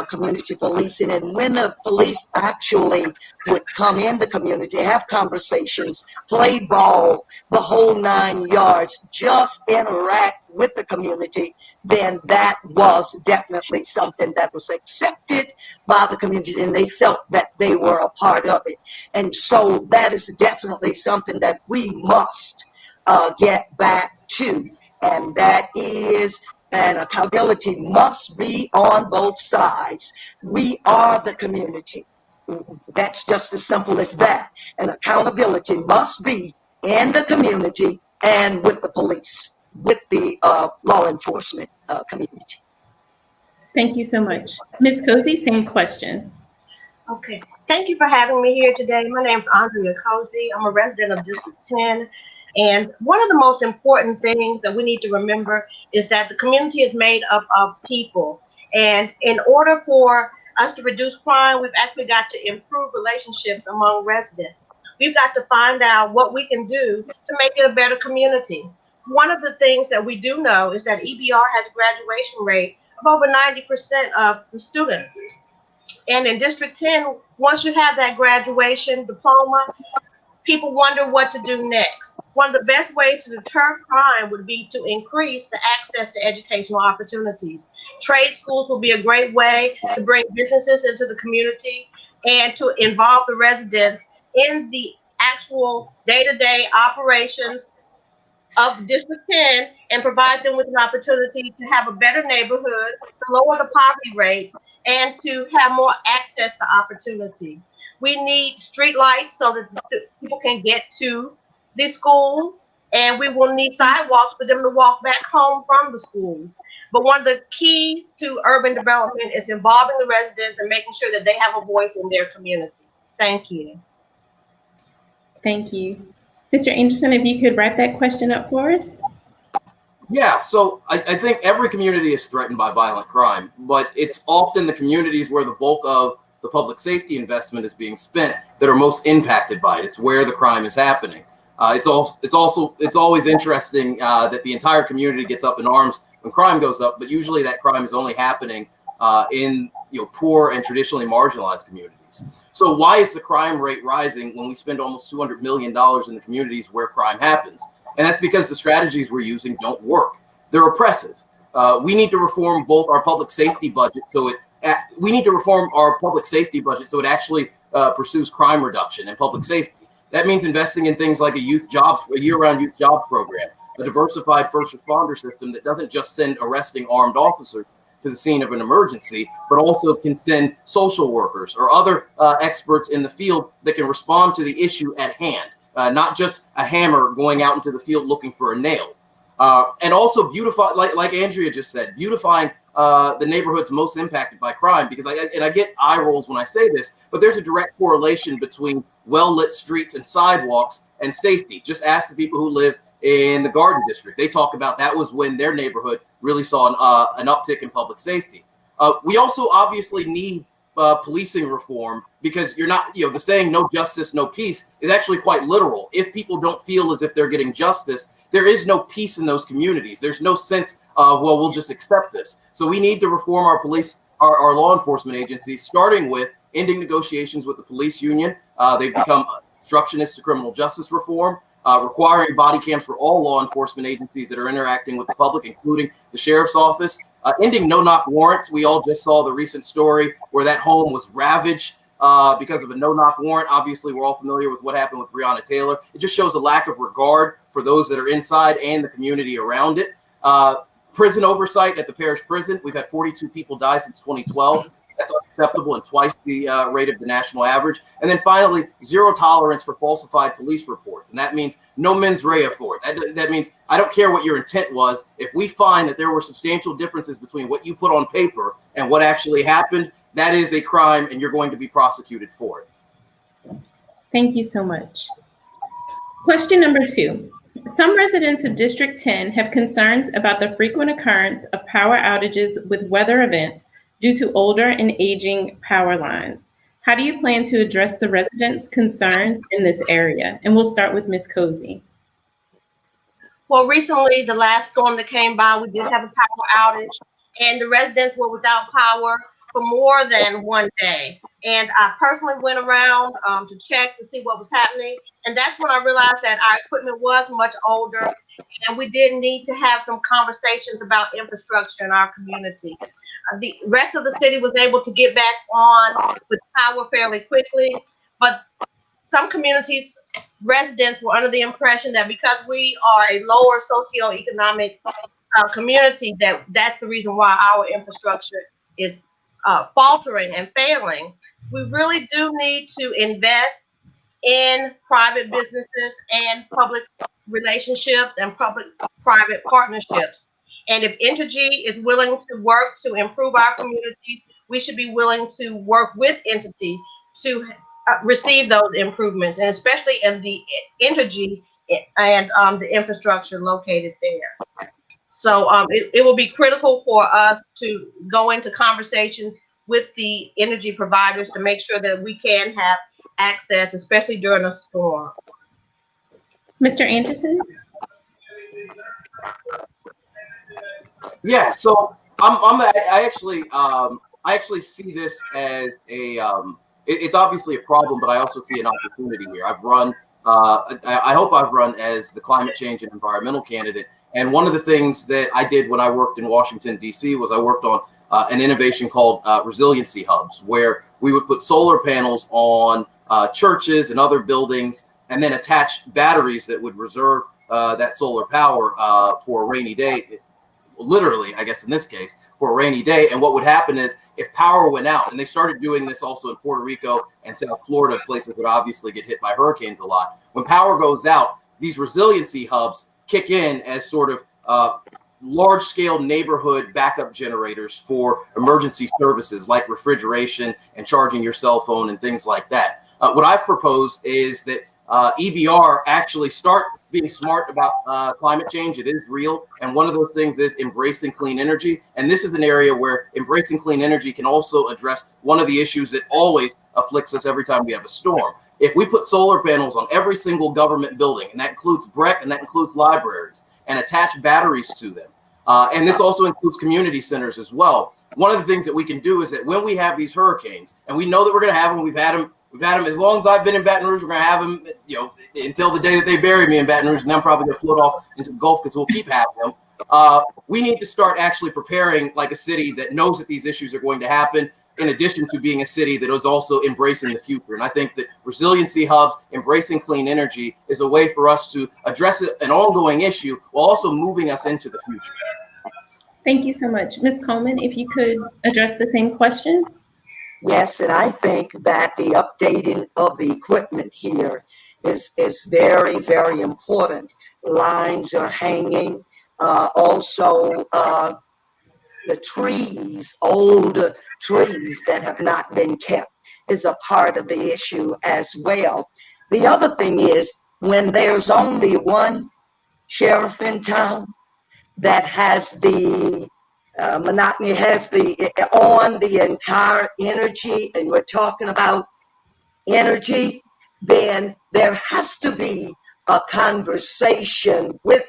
community policing and when the police actually would come in the community, have conversations, play ball, the whole 9 yards, just interact with the community, then that was definitely something that was accepted by the community and they felt that they were a part of it. And so that is definitely something that we must get back to, and that is, and accountability must be on both sides. We are the community. That's just as simple as that. And accountability must be in the community and with the police, with the law enforcement community. Thank you so much. Ms. Cozy, same question. Okay, thank you for having me here today. My name is Andrea Cozy. I'm a resident of District 10. And one of the most important things that we need to remember is that the community is made up of people. And in order for us to reduce crime, we've actually got to improve relationships among residents. We've got to find out what we can do to make it a better community. One of the things that we do know is that EBR has a graduation rate of over 90% of the students. And in District 10, once you have that graduation diploma, people wonder what to do next. One of the best ways to deter crime would be to increase the access to educational opportunities. Trade schools will be a great way to bring businesses into the community and to involve the residents in the actual day-to-day operations of District 10 and provide them with an opportunity to have a better neighborhood, to lower the poverty rates, and to have more access to opportunity. We need street lights so that people can get to the schools, and we will need sidewalks for them to walk back home from the schools. But one of the keys to urban development is involving the residents and making sure that they have a voice in their community. Thank you. Thank you. Mr. Anderson, if you could wrap that question up for us. Yeah, so I think every community is threatened by violent crime, but it's often the communities where the bulk of the public safety investment is being spent that are most impacted by it. It's where the crime is happening. It's always interesting that the entire community gets up in arms when crime goes up, but usually that crime is only happening in poor and traditionally marginalized communities. So why is the crime rate rising when we spend almost $200 million in the communities where crime happens? And that's because the strategies we're using don't work. They're oppressive. We need to reform both our public safety budget so it actually pursues crime reduction and public safety. That means investing in things like a year-round youth jobs program, a diversified first responder system that doesn't just send arresting armed officers to the scene of an emergency, but also can send social workers or other experts in the field that can respond to the issue at hand, not just a hammer going out into the field looking for a nail. And also beautify, like Andrea just said, beautifying the neighborhoods most impacted by crime, because I get eye rolls when I say this, but there's a direct correlation between well-lit streets and sidewalks and safety. Just ask the people who live in the Garden District. They talk about that was when their neighborhood really saw an uptick in public safety. We also obviously need policing reform, because you're not, the saying no justice, no peace is actually quite literal. If people don't feel as if they're getting justice, there is no peace in those communities. There's no sense of, well, we'll just accept this. So we need to reform our police, our law enforcement agencies, starting with ending negotiations with the police union. They've become obstructionists to criminal justice reform, requiring body cams for all law enforcement agencies that are interacting with the public, including the sheriff's office, ending no-knock warrants. We all just saw the recent story where that home was ravaged because of a no-knock warrant. Obviously, we're all familiar with what happened with Breonna Taylor. It just shows a lack of regard for those that are inside and the community around it. Prison oversight at the parish prison. We've had 42 people die since 2012. That's unacceptable and twice the rate of the national average. And then finally, zero tolerance for falsified police reports. And that means no mens rea for it. That means I don't care what your intent was. If we find that there were substantial differences between what you put on paper and what actually happened, that is a crime and you're going to be prosecuted for it. Thank you so much. Question number 2. Some residents of District 10 have concerns about the frequent occurrence of power outages with weather events due to older and aging power lines. How do you plan to address the residents' concerns in this area? And we'll start with Ms. Cozy. Well, recently, the last storm that came by, we did have a power outage, and the residents were without power for more than one day. And I personally went around to check to see what was happening. And that's when I realized that our equipment was much older, and we did need to have some conversations about infrastructure in our community. The rest of the city was able to get back on with power fairly quickly, but some communities, residents were under the impression that because we are a lower socioeconomic community, that's the reason why our infrastructure is faltering and failing. We really do need to invest in private businesses and public relationships and public-private partnerships. And if Entergy is willing to work to improve our communities, we should be willing to work with Entergy to receive those improvements, and especially in the Entergy and the infrastructure located there. So it will be critical for us to go into conversations with the energy providers to make sure that we can have access, especially during a storm. Mr. Anderson? Yeah, so I actually see this as it's obviously a problem, but I also see an opportunity here. I've run, I hope I've run as the climate change and environmental candidate. And one of the things that I did when I worked in Washington, D.C. was I worked on an innovation called resiliency hubs, where we would put solar panels on churches and other buildings and then attach batteries that would reserve that solar power for a rainy day. Literally, I guess in this case, for a rainy day. And what would happen is if power went out, and they started doing this also in Puerto Rico and South Florida, places that obviously get hit by hurricanes a lot. When power goes out, these resiliency hubs kick in as sort of large-scale neighborhood backup generators for emergency services like refrigeration and charging your cell phone and things like that. What I've proposed is that EBR actually start being smart about climate change. It is real. And one of those things is embracing clean energy. And this is an area where embracing clean energy can also address one of the issues that always afflicts us every time we have a storm. If we put solar panels on every single government building, and that includes BREC and that includes libraries, and attach batteries to them, and this also includes community centers as well. One of the things that we can do is that when we have these hurricanes, and we know that we're going to have them, we've had them as long as I've been in Baton Rouge. We're going to have them, until the day that they bury me in Baton Rouge, and then I'm probably going to float off into the Gulf because we'll keep having them. We need to start actually preparing like a city that knows that these issues are going to happen, in addition to being a city that is also embracing the future. And I think that resiliency hubs, embracing clean energy, is a way for us to address an ongoing issue while also moving us into the future. Thank you so much. Ms. Coleman, if you could address the same question. Yes, and I think that the updating of the equipment here is very, very important. Lines are hanging. Also, the trees, old trees that have not been kept, is a part of the issue as well. The other thing is, when there's only one sheriff in town that has the monotony, has on the entire energy, and we're talking about energy, then there has to be a conversation with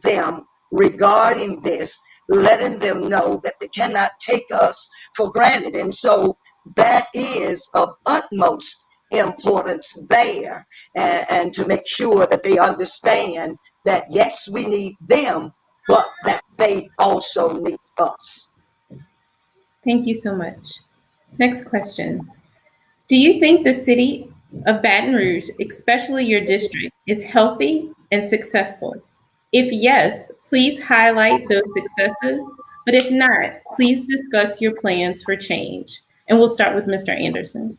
them regarding this, letting them know that they cannot take us for granted. And so that is of utmost importance there, and to make sure that they understand that yes, we need them, but that they also need us. Thank you so much. Next question. Do you think the city of Baton Rouge, especially your district, is healthy and successful? If yes, please highlight those successes. But if not, please discuss your plans for change. And we'll start with Mr. Anderson.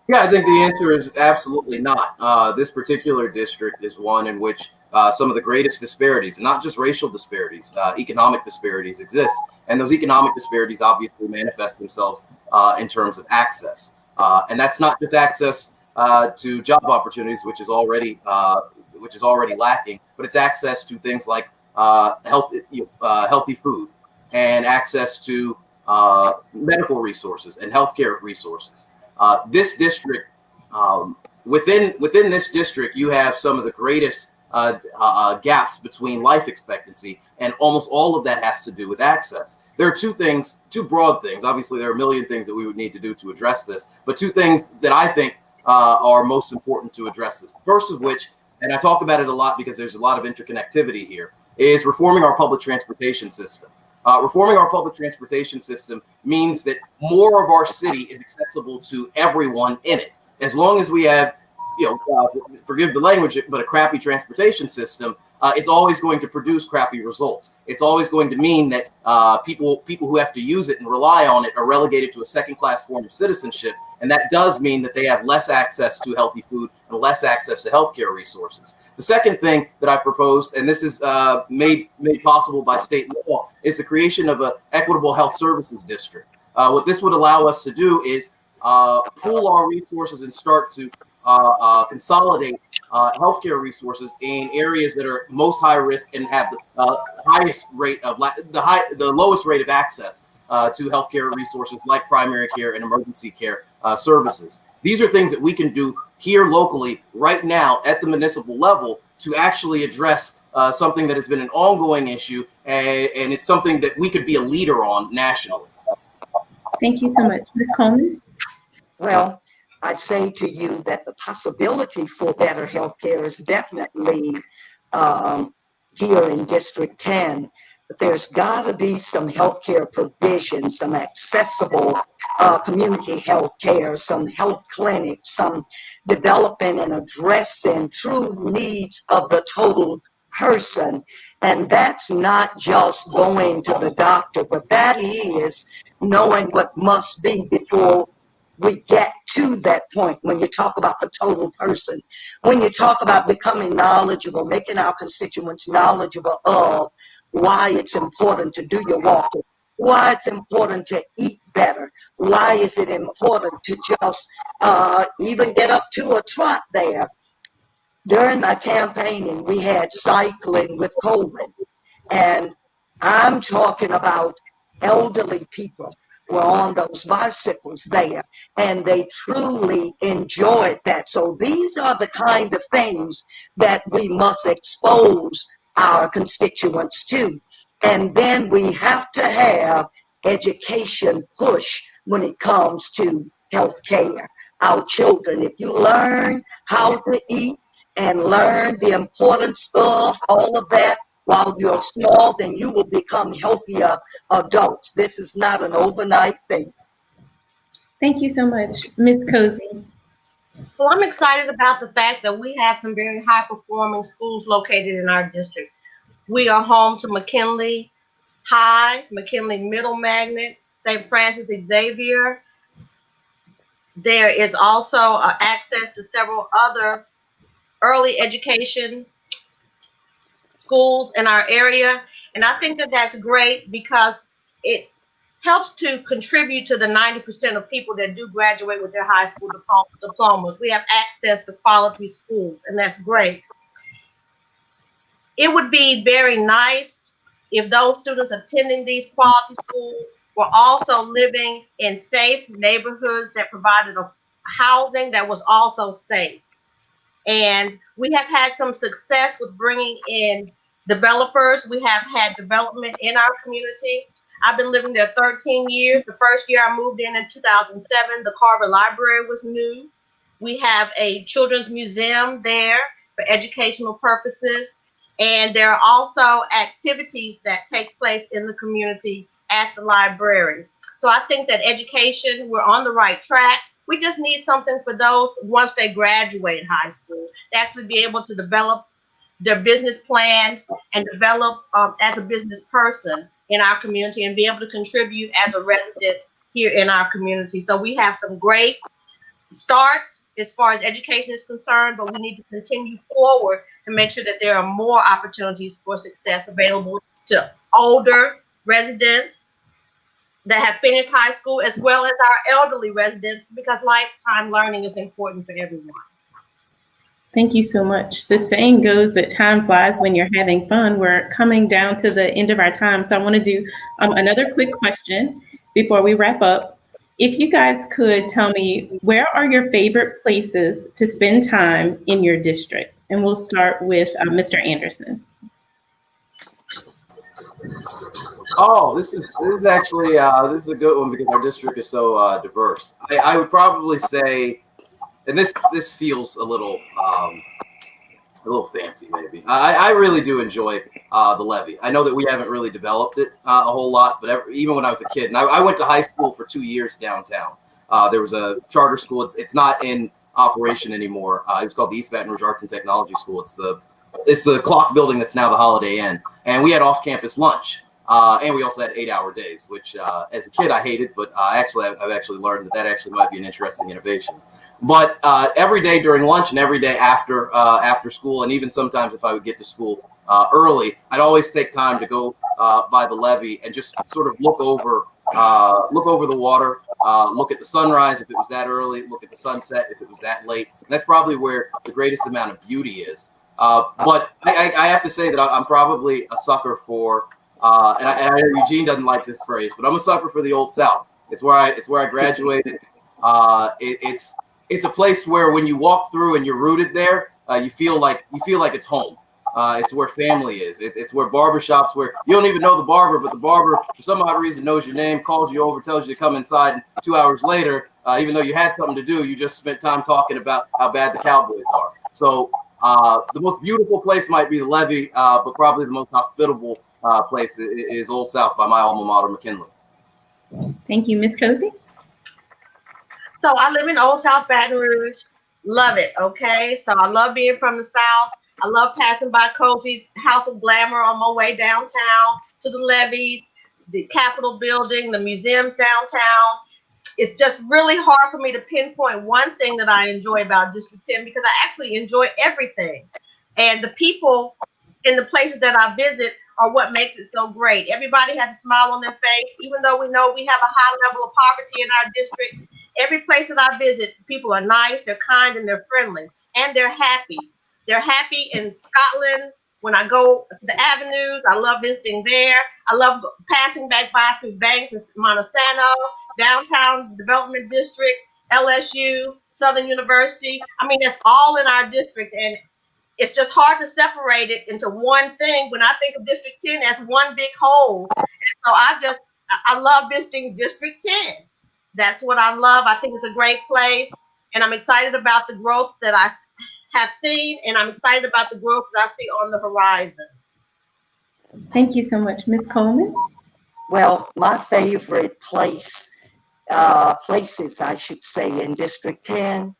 Yeah, I think the answer is absolutely not. This particular district is one in which some of the greatest disparities, not just racial disparities, economic disparities exist. And those economic disparities obviously manifest themselves in terms of access. And that's not just access to job opportunities, which is already lacking, but it's access to things like healthy food, and access to medical resources and healthcare resources. This district, within this district, you have some of the greatest gaps between life expectancy, and almost all of that has to do with access. There are two broad things. Obviously, there are a million things that we would need to do to address this, but two things that I think are most important to address this. The first of which, and I talk about it a lot because there's a lot of interconnectivity here, is reforming our public transportation system. Reforming our public transportation system means that more of our city is accessible to everyone in it. As long as we have, forgive the language, but a crappy transportation system, it's always going to produce crappy results. It's always going to mean that people who have to use it and rely on it are relegated to a second-class form of citizenship, and that does mean that they have less access to healthy food and less access to healthcare resources. The second thing that I proposed, and this is made possible by state law, is the creation of an equitable health services district. What this would allow us to do is pool our resources and start to consolidate healthcare resources in areas that are most high risk and have the highest rate of the lowest rate of access to healthcare resources like primary care and emergency care services. These are things that we can do here locally right now at the municipal level to actually address something that has been an ongoing issue, and it's something that we could be a leader on nationally. Thank you so much. Ms. Coleman? Well, I say to you that the possibility for better healthcare is definitely here in District 10. But there's got to be some healthcare provision, some accessible community health care, some health clinics, some developing and addressing true needs of the total person. And that's not just going to the doctor, but that is knowing what must be before we get to that point. When you talk about the total person, when you talk about becoming knowledgeable, making our constituents knowledgeable of why it's important to do your walking, why it's important to eat better, why is it important to just even get up to a trot there. During my campaigning, we had cycling with COVID, and I'm talking about elderly people were on those bicycles there, and they truly enjoyed that. So these are the kind of things that we must expose our constituents to. And then we have to have education push when it comes to health care. Our children, if you learn how to eat and learn the importance of all of that while you're small, then you will become healthier adults. This is not an overnight thing. Thank you so much, Ms. Cozy. Well, I'm excited about the fact that we have some very high performing schools located in our district. We are home to McKinley High, McKinley Middle Magnet, St. Francis Xavier. There is also access to several other early education schools in our area. And I think that that's great because it helps to contribute to the 90% of people that do graduate with their high school diplomas. We have access to quality schools, and that's great. It would be very nice if those students attending these quality schools were also living in safe neighborhoods that provided a housing that was also safe. And we have had some success with bringing in developers. We have had development in our community. I've been living there 13 years. The first year I moved in 2007, the Carver Library was new. We have a children's museum there for educational purposes. And there are also activities that take place in the community at the libraries. So I think that education, we're on the right track. We just need something for those once they graduate high school to actually be able to develop their business plans and develop as a business person in our community and be able to contribute as a resident here in our community. So we have some great starts as far as education is concerned, but we need to continue forward to make sure that there are more opportunities for success available to older residents that have finished high school, as well as our elderly residents, because lifetime learning is important for everyone. Thank you so much. The saying goes that time flies when you're having fun. We're coming down to the end of our time. So I want to do another quick question before we wrap up. If you guys could tell me, where are your favorite places to spend time in your district? And we'll start with Mr. Anderson. Oh, this is actually this is a good one because our district is so diverse. I would probably say, and this feels a little fancy maybe. I really do enjoy the levee. I know that we haven't really developed it a whole lot, but even when I was a kid, and I went to high school for 2 years downtown. There was a charter school. It's not in operation anymore. It was called the East Baton Rouge Arts and Technology School. It's the clock building that's now the Holiday Inn, and we had off-campus lunch. And we also had 8-hour days, which as a kid I hated, but I've actually learned that actually might be an interesting innovation. But every day during lunch and every day after school, and even sometimes if I would get to school early, I'd always take time to go by the levee and just sort of look over the water, look at the sunrise if it was that early, look at the sunset if it was that late. And that's probably where the greatest amount of beauty is. But I have to say that I'm probably a sucker for. And I know Eugene doesn't like this phrase, but I'm a sucker for the Old South. It's where I graduated. It's a place where when you walk through and you're rooted there, you feel like it's home. It's where family is. It's where barbershops, where you don't even know the barber, but the barber for some odd reason knows your name, calls you over, tells you to come inside, and 2 hours later, even though you had something to do, you just spent time talking about how bad the Cowboys are. So the most beautiful place might be the levee, but probably the most hospitable place is Old South by my alma mater, McKinley. Thank you, Ms. Cozy. So I live in Old South Baton Rouge. Love it, okay? So I love being from the South. I love passing by Cozy's House of Glamour on my way downtown to the levees, the Capitol building, the museums downtown. It's just really hard for me to pinpoint one thing that I enjoy about District 10 because I actually enjoy everything. And the people in the places that I visit are what makes it so great. Everybody has a smile on their face, even though we know we have a high level of poverty in our district. Every place that I visit, people are nice, they're kind, and they're friendly, and they're happy. They're happy in Scotland. When I go to the avenues, I love visiting there. I love passing back by through Banks and Montesano Downtown Development District, LSU, Southern University. I mean, that's all in our district, and it's just hard to separate it into one thing. When I think of District 10 as one big whole, and so I love visiting District 10. That's what I love. I think it's a great place, and I'm excited about the growth that I have seen, and I'm excited about the growth that I see on the horizon. Thank you so much. Ms. Coleman? Well, my favorite places, I should say, in District 10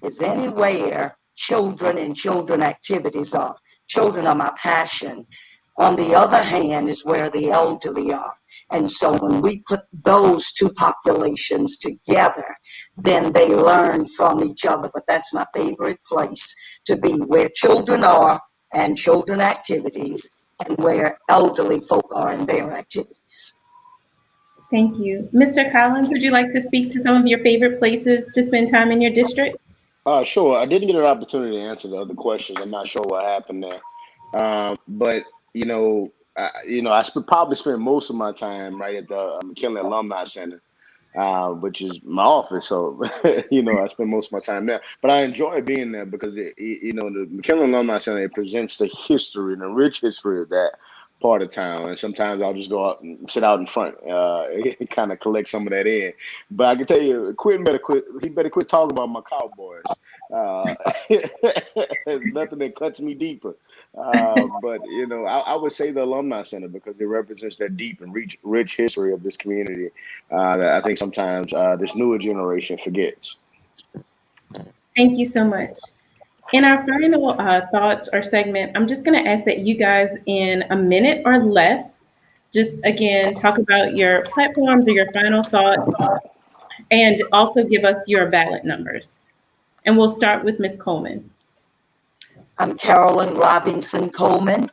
is anywhere children and children activities are. Children are my passion. On the other hand is where the elderly are. And so when we put those two populations together, then they learn from each other. But that's my favorite place to be, where children are and children activities, and where elderly folk are in their activities. Thank you. Mr. Collins, would you like to speak to some of your favorite places to spend time in your district? Sure. I didn't get an opportunity to answer the other questions. I'm not sure what happened there. But I probably spend most of my time right at the McKinley Alumni Center, which is my office. So, I spend most of my time there. But I enjoy being there because, the McKinley Alumni Center, it presents the history and the rich history of that part of town. And sometimes I'll just go out and sit out in front and kind of collect some of that in. But I can tell you, he better quit talking about my Cowboys. There's nothing that cuts me deeper. But I would say the Alumni Center, because it represents that deep and rich history of this community that I think sometimes this newer generation forgets. Thank you so much. In our final thoughts or segment, I'm just going to ask that you guys, in a minute or less, just again talk about your platforms or your final thoughts, and also give us your ballot numbers. And we'll start with Ms. Coleman. I'm Carolyn Robinson Coleman.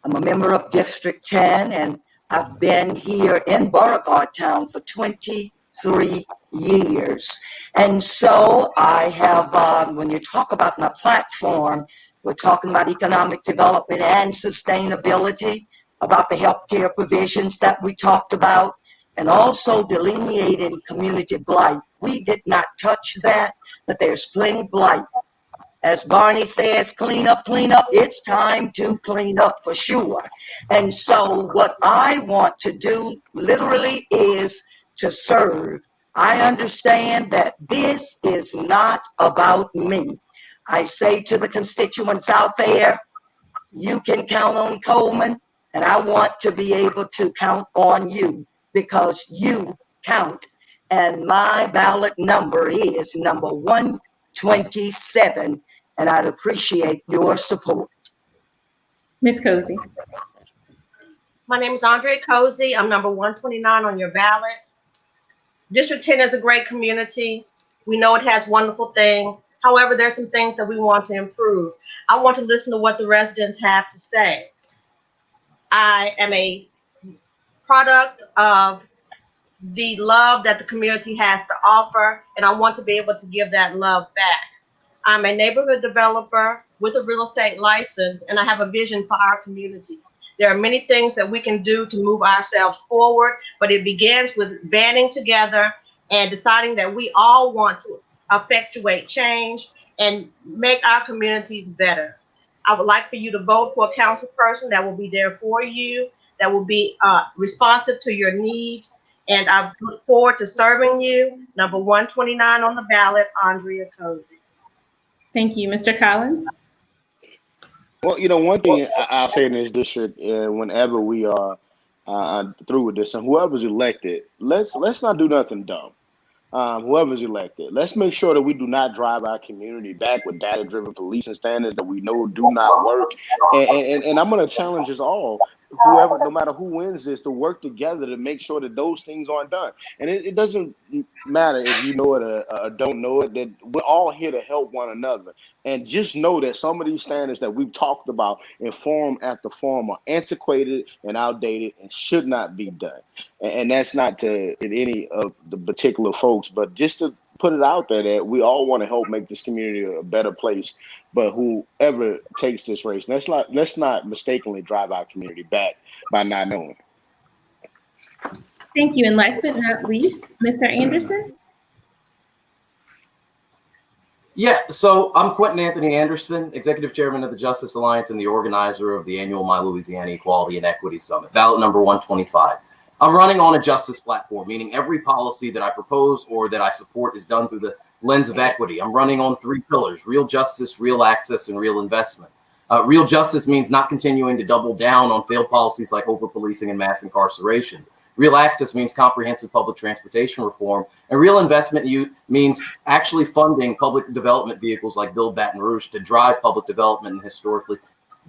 I'm a member of District 10, and I've been here in Beauregard Town for 23 years. And so I have, when you talk about my platform, we're talking about economic development and sustainability, about the healthcare provisions that we talked about, and also delineating community blight. We did not touch that, but there's plenty of blight. As Barney says, clean up, it's time to clean up for sure. And so what I want to do literally is to serve. I understand that this is not about me. I say to the constituents out there, you can count on Coleman, and I want to be able to count on you, because you count. And my ballot number is number 127, and I'd appreciate your support. Ms. Cozy. My name is Andrea Cozy. I'm number 129 on your ballot. District 10 is a great community. We know it has wonderful things. However, there's some things that we want to improve. I want to listen to what the residents have to say. I am a product of the love that the community has to offer, and I want to be able to give that love back. I'm a neighborhood developer with a real estate license, and I have a vision for our community. There are many things that we can do to move ourselves forward, but it begins with banding together and deciding that we all want to effectuate change and make our communities better. I would like for you to vote for a council person that will be there for you, that will be responsive to your needs, and I look forward to serving you. Number 129 on the ballot, Andrea Cozy. Thank you. Mr. Collins? Well, one thing I'll say in this district, whenever we are through with this, and whoever's elected, let's not do nothing dumb. Whoever's elected, let's make sure that we do not drive our community back with data-driven policing standards that we know do not work. And I'm going to challenge us all, whoever, no matter who wins this, to work together to make sure that those things aren't done. And it doesn't matter if you know it or don't know it, that we're all here to help one another. And just know that some of these standards that we've talked about in forum after forum are antiquated and outdated and should not be done. And that's not to any of the particular folks, but just to put it out there that we all want to help make this community a better place. But whoever takes this race, let's not mistakenly drive our community back by not knowing. Thank you. And last but not least, Mr. Anderson. Yeah, so I'm Quentin Anthony Anderson, Executive Chairman of the Justice Alliance and the organizer of the annual My Louisiana Equality and Equity Summit, ballot number 125. I'm running on a justice platform, meaning every policy that I propose or that I support is done through the lens of equity. I'm running on 3 pillars: real justice, real access, and real investment. Real justice means not continuing to double down on failed policies like over-policing and mass incarceration. Real access means comprehensive public transportation reform, and real investment means actually funding public development vehicles like Build Baton Rouge to drive public development in historically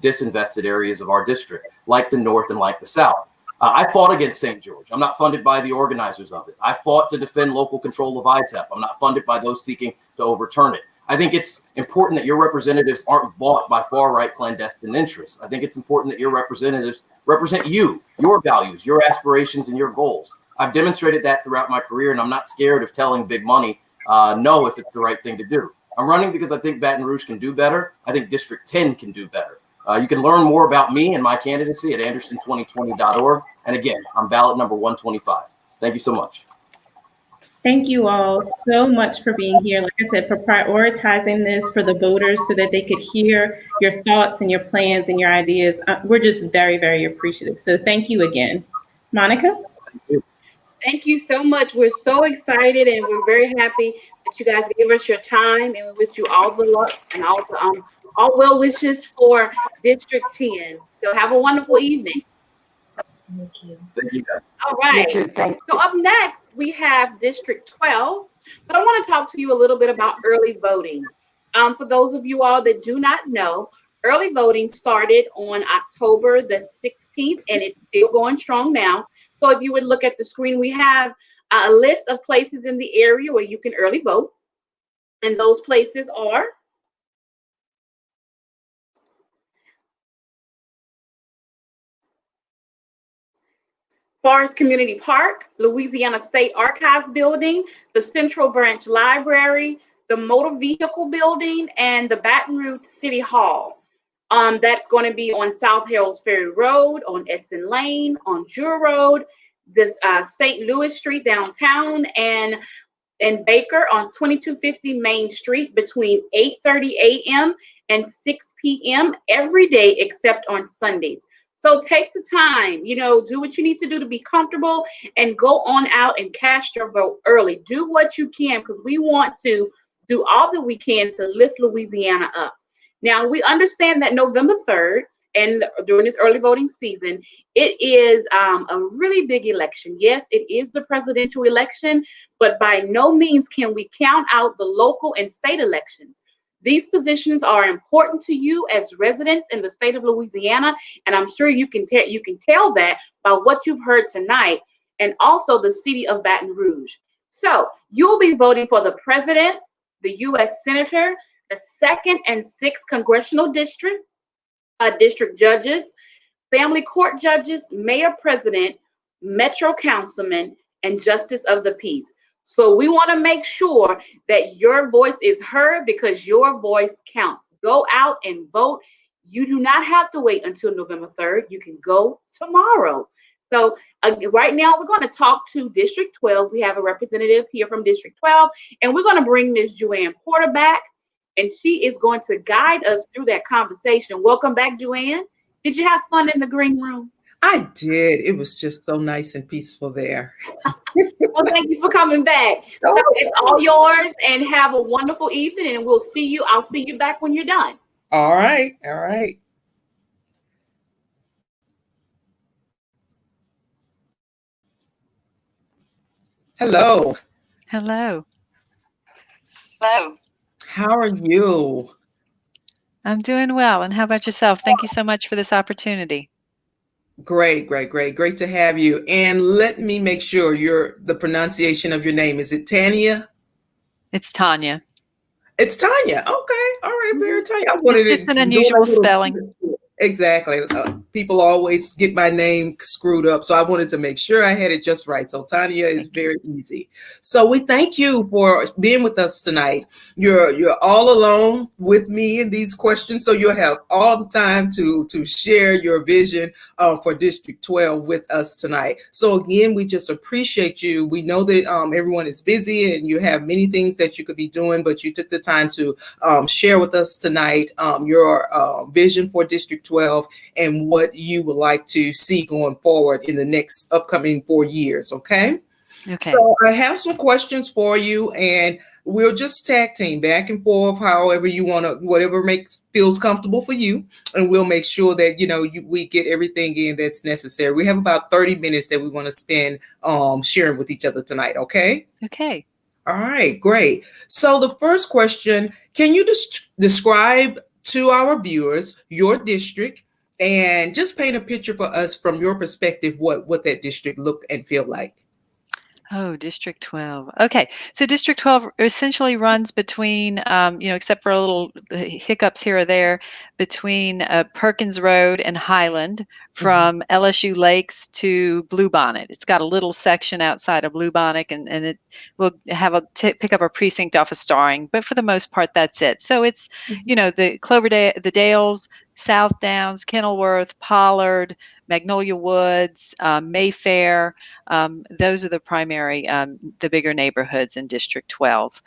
disinvested areas of our district, like the North and like the South. I fought against St. George. I'm not funded by the organizers of it. I fought to defend local control of ITEP. I'm not funded by those seeking to overturn it. I think it's important that your representatives aren't bought by far-right clandestine interests. I think it's important that your representatives represent you, your values, your aspirations, and your goals. I've demonstrated that throughout my career, and I'm not scared of telling big money no if it's the right thing to do. I'm running because I think Baton Rouge can do better. I think District 10 can do better. You can learn more about me and my candidacy at anderson2020.org. And again, I'm ballot number 125. Thank you so much. Thank you all so much for being here. Like I said, for prioritizing this for the voters so that they could hear your thoughts and your plans and your ideas. We're just very, very appreciative. So thank you again. Monica? Thank you so much. We're so excited and we're very happy that you guys gave us your time, and we wish you all the luck and all well wishes for District 10. So have a wonderful evening. Thank you, guys. All right. So up next, we have District 12, but I want to talk to you a little bit about early voting. For those of you all that do not know, early voting started on October the 16th, and it's still going strong now. So if you would look at the screen, we have a list of places in the area where you can early vote. And those places are Forest Community Park, Louisiana State Archives Building, the Central Branch Library, the Motor Vehicle Building, and the Baton Rouge City Hall. That's going to be on South Harold's Ferry Road, on Essen Lane, on Jewel Road, this St. Louis Street downtown, and Baker on 2250 Main Street between 8:30 a.m. and 6 p.m. every day except on Sundays. So take the time, do what you need to do to be comfortable and go on out and cast your vote early. Do what you can, because we want to do all that we can to lift Louisiana up. Now, we understand that November 3rd, and during this early voting season, it is a really big election. Yes, it is the presidential election, but by no means can we count out the local and state elections. These positions are important to you as residents in the state of Louisiana, and I'm sure you can tell that by what you've heard tonight, and also the city of Baton Rouge. So you'll be voting for the president, the U.S. senator, the 2nd and 6th congressional district judges, family court judges, mayor president, metro councilman, and justice of the peace. So we want to make sure that your voice is heard, because your voice counts. Go out and vote. You do not have to wait until November 3rd. You can go tomorrow. So right now we're going to talk to District 12. We have a representative here from District 12, and we're going to bring Ms. Joanne Porter back, and she is going to guide us through that conversation. Welcome back, Joanne. Did you have fun in the green room? I did. It was just so nice and peaceful there. Well, thank you for coming back. So it's all yours, and have a wonderful evening, and I'll see you back when you're done. All right. All right. Hello. Hello. Hello. How are you? I'm doing well. And how about yourself? Thank you so much for this opportunity. Great to have you. And let me make sure the pronunciation of your name. Is it Tanya? It's Tanya. It's Tanya. Okay. All right, very Tanya. It's just an unusual spelling. Exactly. People always get my name screwed up. So I wanted to make sure I had it just right. So Tanya is very easy. So we thank you for being with us tonight. You're all alone with me in these questions. So you'll have all the time to share your vision for District 12 with us tonight. So again, we just appreciate you. We know that everyone is busy and you have many things that you could be doing, but you took the time to share with us tonight your vision for District 12 and what you would like to see going forward in the next upcoming 4 years. Okay. Okay. So I have some questions for you, and we'll just tag team back and forth, however you want to, whatever feels comfortable for you, and we'll make sure that we get everything in that's necessary. We have about 30 minutes that we want to spend sharing with each other tonight. Okay. Okay. All right, great. So the first question, can you describe to our viewers your district and just paint a picture for us from your perspective what that district look and feel like? Oh, District 12. Okay. So District 12 essentially runs between, except for a little hiccups here or there, between Perkins Road and Highland, from LSU Lakes to Bluebonnet. It's got a little section outside of Bluebonnet, and it will have pick up a precinct off of Starring, but for the most part, that's it. So it's, the the Dales, South Downs, Kenilworth, Pollard, Magnolia Woods, Mayfair. Those are the primary, the bigger neighborhoods in District 12.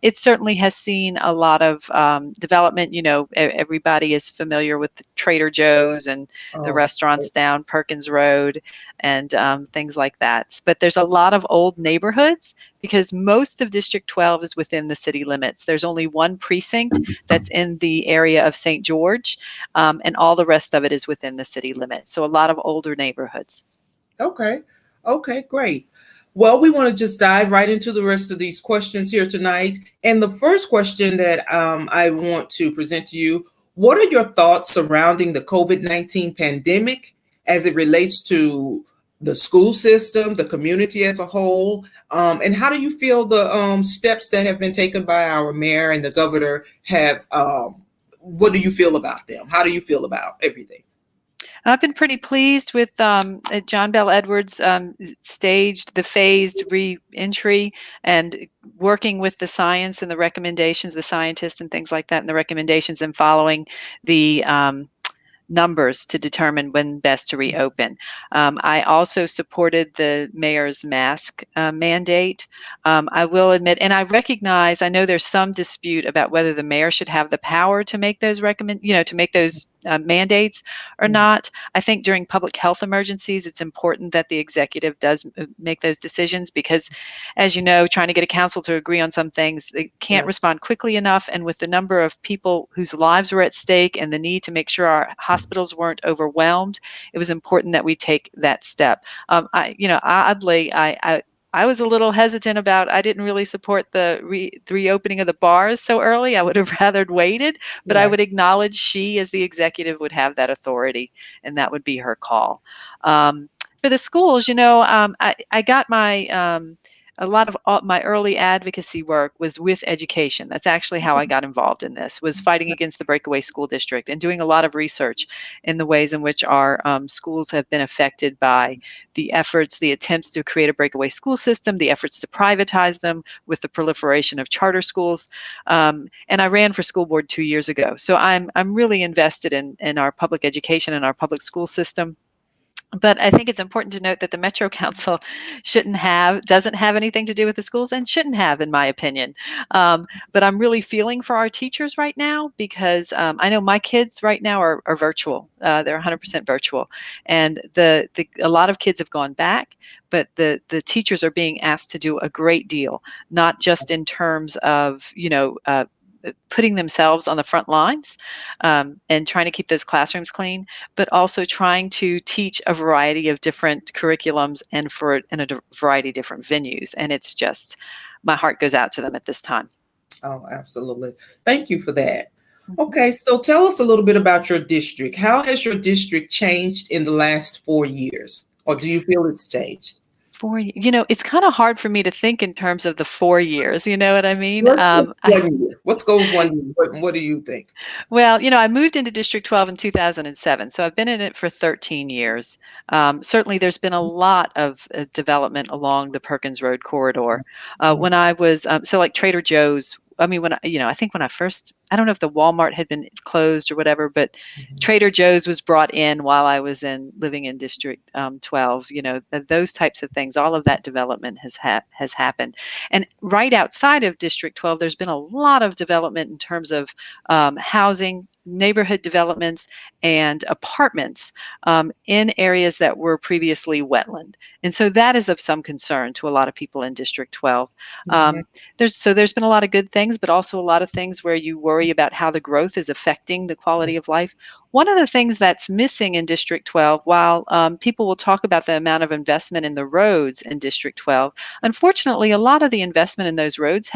It certainly has seen a lot of development. Everybody is familiar with the Trader Joe's and the restaurants down Perkins Road and things like that. But there's a lot of old neighborhoods because most of District 12 is within the city limits. There's only one precinct that's in the area of St. George, and all the rest of it is within the city limits. So a lot of older neighborhoods. Okay. Okay, great. Well, we want to just dive right into the rest of these questions here tonight. And the first question that I want to present to you, what are your thoughts surrounding the COVID-19 pandemic as it relates to the school system, the community as a whole? And how do you feel the steps that have been taken by our mayor and the governor have, what do you feel about them? How do you feel about everything? I've been pretty pleased with John Bell Edwards staged the phased re-entry and working with the science and the recommendations, the scientists and things like that, and the recommendations and following the numbers to determine when best to reopen. I also supported the mayor's mask mandate. I will admit, and I recognize, I know there's some dispute about whether the mayor should have the power to make those mandates or not. I think during public health emergencies, it's important that the executive does make those decisions because, as you know, trying to get a council to agree on some things, they can't respond quickly enough. And with the number of people whose lives were at stake and the need to make sure our hospitals weren't overwhelmed, it was important that we take that step. Oddly, I was a little hesitant about, I didn't really support the reopening of the bars so early. I would have rather waited, but I would acknowledge she, as the executive, would have that authority, and that would be her call. For the schools, I got a lot of my early advocacy work was with education. That's actually how I got involved in this, was fighting against the breakaway school district and doing a lot of research in the ways in which our schools have been affected by the efforts, the attempts to create a breakaway school system, the efforts to privatize them with the proliferation of charter schools. And I ran for school board 2 years ago. So I'm really invested in our public education and our public school system. But I think it's important to note that the Metro Council doesn't have anything to do with the schools and shouldn't have, in my opinion. But I'm really feeling for our teachers right now because I know my kids right now are virtual. They're 100% virtual. And a lot of kids have gone back, but the teachers are being asked to do a great deal, not just in terms of, putting themselves on the front lines and trying to keep those classrooms clean, but also trying to teach a variety of different curriculums and in a variety of different venues. And it's just, my heart goes out to them at this time. Oh, absolutely. Thank you for that. Okay, so tell us a little bit about your district. How has your district changed in the last 4 years? Or do you feel it's changed? It's kind of hard for me to think in terms of the 4 years. You know what I mean? One year. Let's go with 1 year. What do you think? Well, I moved into District 12 in 2007, so I've been in it for 13 years. Certainly, there's been a lot of development along the Perkins Road corridor. When I was, so like Trader Joe's, I mean, I think when I first, I don't know if the Walmart had been closed or whatever, but Trader Joe's was brought in while I was living in District 12. Those types of things, all of that development has happened. And right outside of District 12, there's been a lot of development in terms of housing, neighborhood developments, and apartments in areas that were previously wetland. And so that is of some concern to a lot of people in District 12. There's been a lot of good things, but also a lot of things where you worry about how the growth is affecting the quality of life. One of the things that's missing in District 12, while people will talk about the amount of investment in the roads in District 12, unfortunately, a lot of the investment in those roads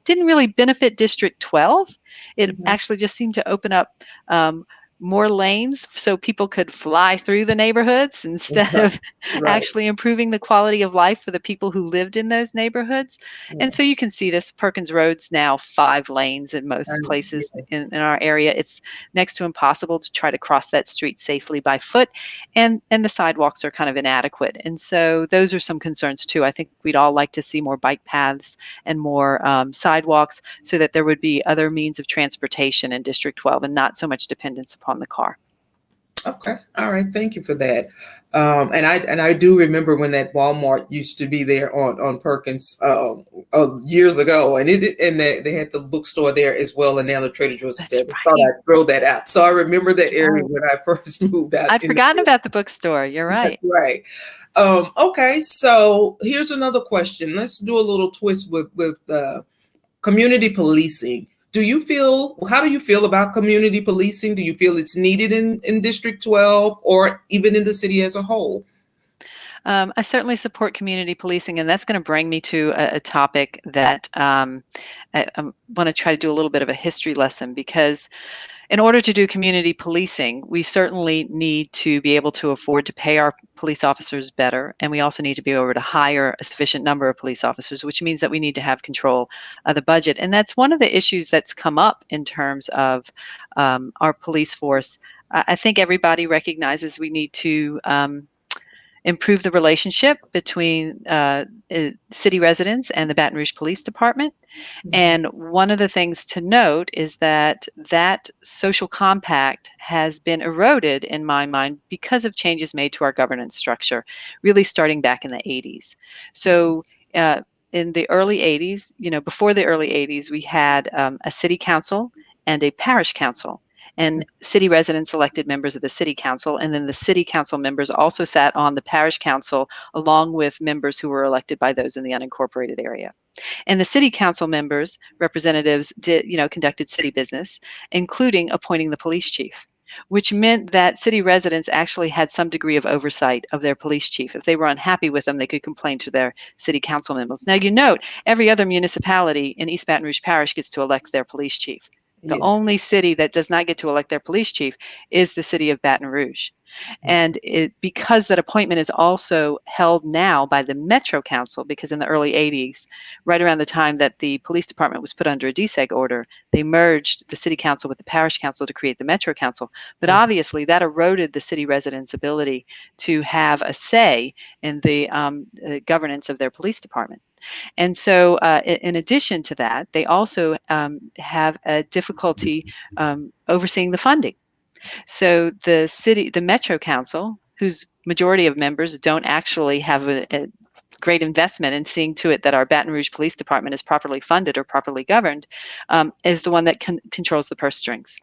didn't really benefit District 12. It actually just seemed to open up more lanes so people could fly through the neighborhoods instead of actually improving the quality of life for the people who lived in those neighborhoods. And so you can see this. Perkins Road's now 5 lanes in most places in our area. It's next to impossible to try to cross that street safely by foot, and the sidewalks are kind of inadequate. And so those are some concerns too. I think we'd all like to see more bike paths and more sidewalks so that there would be other means of transportation in District 12 and not so much dependence upon the car. Okay. All right. Thank you for that. And I do remember when that Walmart used to be there on Perkins years ago, and they had the bookstore there as well, and now the Trader Joe's. That's Thought I'd throw that out. So I remember that area when I first moved out. I'd forgotten about the bookstore. You're right. That's right. Okay. So here's another question. Let's do a little twist with community policing. How do you feel about community policing? Do you feel it's needed in District 12 or even in the city as a whole? I certainly support community policing, and that's going to bring me to a topic that I want to try to do a little bit of a history lesson, because in order to do community policing, we certainly need to be able to afford to pay our police officers better, and we also need to be able to hire a sufficient number of police officers, which means that we need to have control of the budget. And that's one of the issues that's come up in terms of our police force. I think everybody recognizes we need to improve the relationship between city residents and the Baton Rouge Police Department. And one of the things to note is that social compact has been eroded, in my mind, because of changes made to our governance structure, really starting back in the 80s. So in the early 80s, before the early 80s, we had a city council and a parish council. And city residents elected members of the city council, and then the city council members also sat on the parish council along with members who were elected by those in the unincorporated area. And the city council members, representatives, conducted city business, including appointing the police chief, which meant that city residents actually had some degree of oversight of their police chief. If they were unhappy with them, they could complain to their city council members. Now, you note, every other municipality in East Baton Rouge Parish gets to elect their police chief. The only city that does not get to elect their police chief is the city of Baton Rouge. And because that appointment is also held now by the Metro Council, because in the early 80s, right around the time that the police department was put under a DSEG order, they merged the city council with the parish council to create the Metro Council. But obviously that eroded the city residents' ability to have a say in the governance of their police department. And so in addition to that, they also have a difficulty overseeing the funding. So the Metro Council, whose majority of members don't actually have a great investment in seeing to it that our Baton Rouge Police Department is properly funded or properly governed, is the one that controls the purse strings.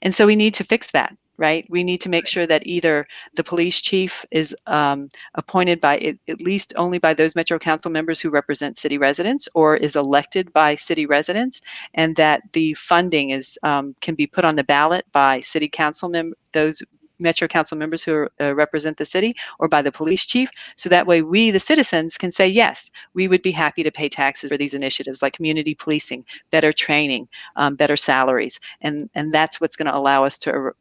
And so we need to fix that. Right? We need to make sure that either the police chief is appointed by at least only by those Metro Council members who represent city residents, or is elected by city residents, and that the funding is can be put on the ballot by city council those Metro Council members who represent the city, or by the police chief. So that way we, the citizens, can say, yes, we would be happy to pay taxes for these initiatives like community policing, better training, better salaries. And that's what's going to allow us to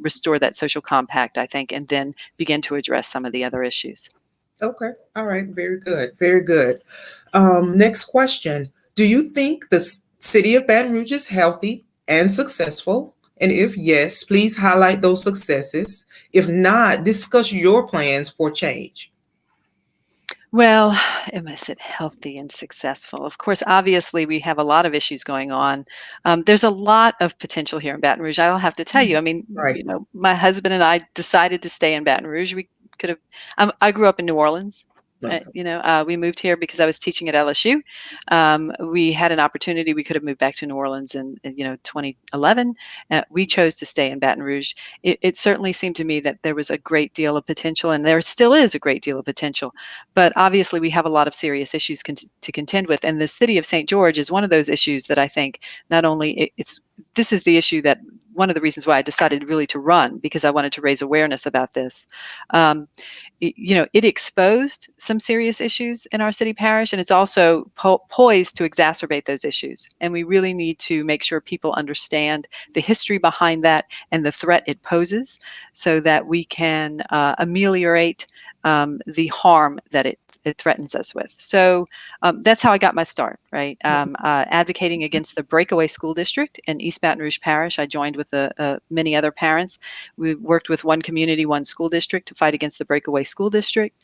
restore that social compact, I think, and then begin to address some of the other issues. Okay. All right. Very good. Very good. Next question. Do you think the city of Baton Rouge is healthy and successful? And if yes, please highlight those successes. If not, discuss your plans for change. Well, is it healthy and successful? Of course, obviously, we have a lot of issues going on. There's a lot of potential here in Baton Rouge. I'll have to tell you. I mean, Right. my husband and I decided to stay in Baton Rouge. We could have. I grew up in New Orleans. Okay. We moved here because I was teaching at LSU. We had an opportunity. We could have moved back to New Orleans in 2011. We chose to stay in Baton Rouge. It certainly seemed to me that there was a great deal of potential, and there still is a great deal of potential. But obviously, we have a lot of serious issues to contend with, and the city of St. George is one of those issues that I think not only this is the issue that one of the reasons why I decided really to run, because I wanted to raise awareness about this. It exposed some serious issues in our city parish, and it's also poised to exacerbate those issues. And we really need to make sure people understand the history behind that and the threat it poses, so that we can ameliorate the harm that it threatens us with. So that's how I got my start, right? Advocating against the breakaway school district in East Baton Rouge Parish. I joined with many other parents. We worked with one community, one school district to fight against the breakaway school district.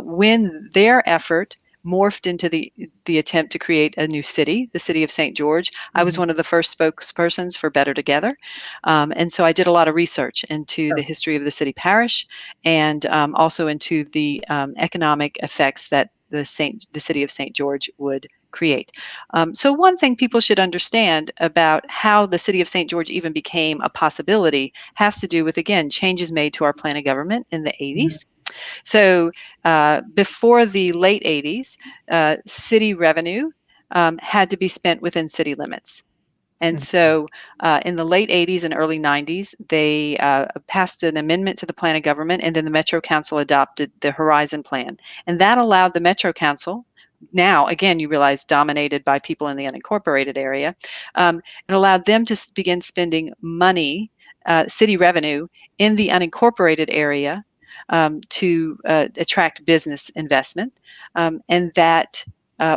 When their effort morphed into the attempt to create a new city, the city of St. George, I was one of the first spokespersons for Better Together. And so I did a lot of research into the history of the city parish, and also into the economic effects that the city of St. George would create. So one thing people should understand about how the city of St. George even became a possibility has to do with, again, changes made to our plan of government in the 80s. So before the late 80s, city revenue had to be spent within city limits. And so in the late 80s and early 90s, they passed an amendment to the plan of government, and then the Metro Council adopted the Horizon Plan. And that allowed the Metro Council, now, again, you realize dominated by people in the unincorporated area, it allowed them to begin spending money, city revenue, in the unincorporated area to attract business investment, and that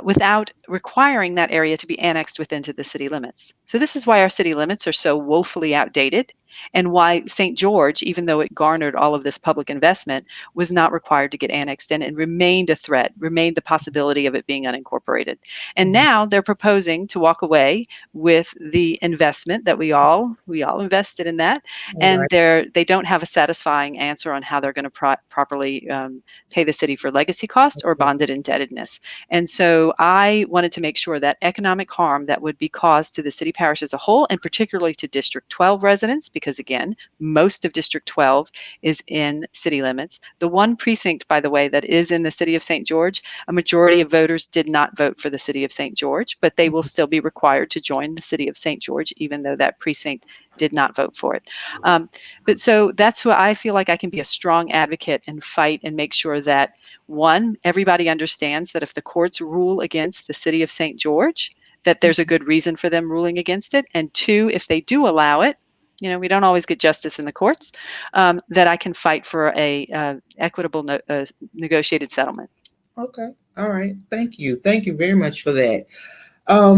without requiring that area to be annexed within the city limits. So this is why our city limits are so woefully outdated, and why St. George, even though it garnered all of this public investment, was not required to get annexed in and remained a threat, remained the possibility of it being unincorporated. And now they're proposing to walk away with the investment that we all invested in that, and they don't have a satisfying answer on how they're going to properly pay the city for legacy costs or bonded indebtedness. And so I wanted to make sure that economic harm that would be caused to the city parish as a whole, and particularly to District 12 residents, because again, most of District 12 is in city limits. The one precinct, by the way, that is in the city of St. George, a majority of voters did not vote for the city of St. George, but they will still be required to join the city of St. George, even though that precinct did not vote for it. But so that's why I feel like I can be a strong advocate and fight and make sure that, one, everybody understands that if the courts rule against the city of St. George, that there's a good reason for them ruling against it. And two, if they do allow it, we don't always get justice in the courts, that I can fight for a equitable negotiated settlement. Okay. All right. Thank you. Thank you very much for that.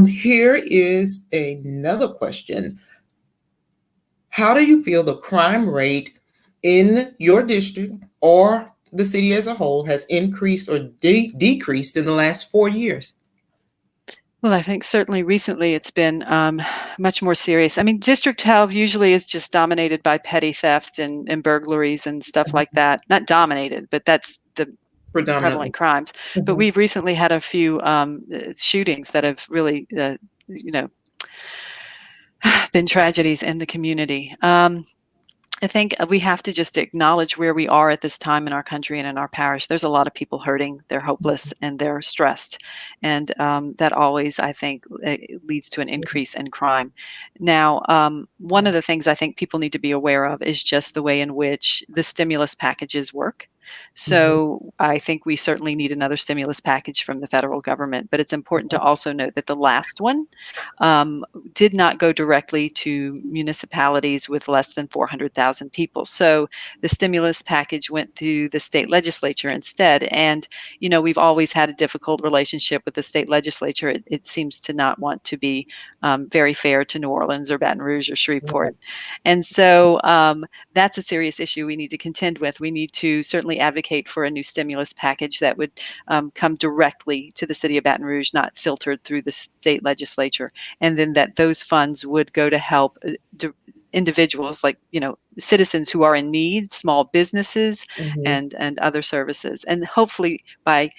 Here is another question. How do you feel the crime rate in your district or the city as a whole has increased or decreased in the last 4 years? Well, I think certainly recently it's been much more serious. I mean, District 12 usually is just dominated by petty theft and burglaries and stuff like that. Not dominated, but that's the prevalent crimes. But we've recently had a few shootings that have really, been tragedies in the community. I think we have to just acknowledge where we are at this time in our country and in our parish. There's a lot of people hurting, they're hopeless, and they're stressed. And that always, I think, leads to an increase in crime. Now, one of the things I think people need to be aware of is just the way in which the stimulus packages work. So I think we certainly need another stimulus package from the federal government. But it's important to also note that the last one did not go directly to municipalities with less than 400,000 people. So the stimulus package went to the state legislature instead. And, you know, we've always had a difficult relationship with the state legislature. It seems to not want to be very fair to New Orleans or Baton Rouge or Shreveport. And so that's a serious issue we need to contend with. We need to certainly advocate for a new stimulus package that would come directly to the city of Baton Rouge, not filtered through the state legislature, and then that those funds would go to help individuals, like, you know, citizens who are in need, small businesses, and other services. And hopefully by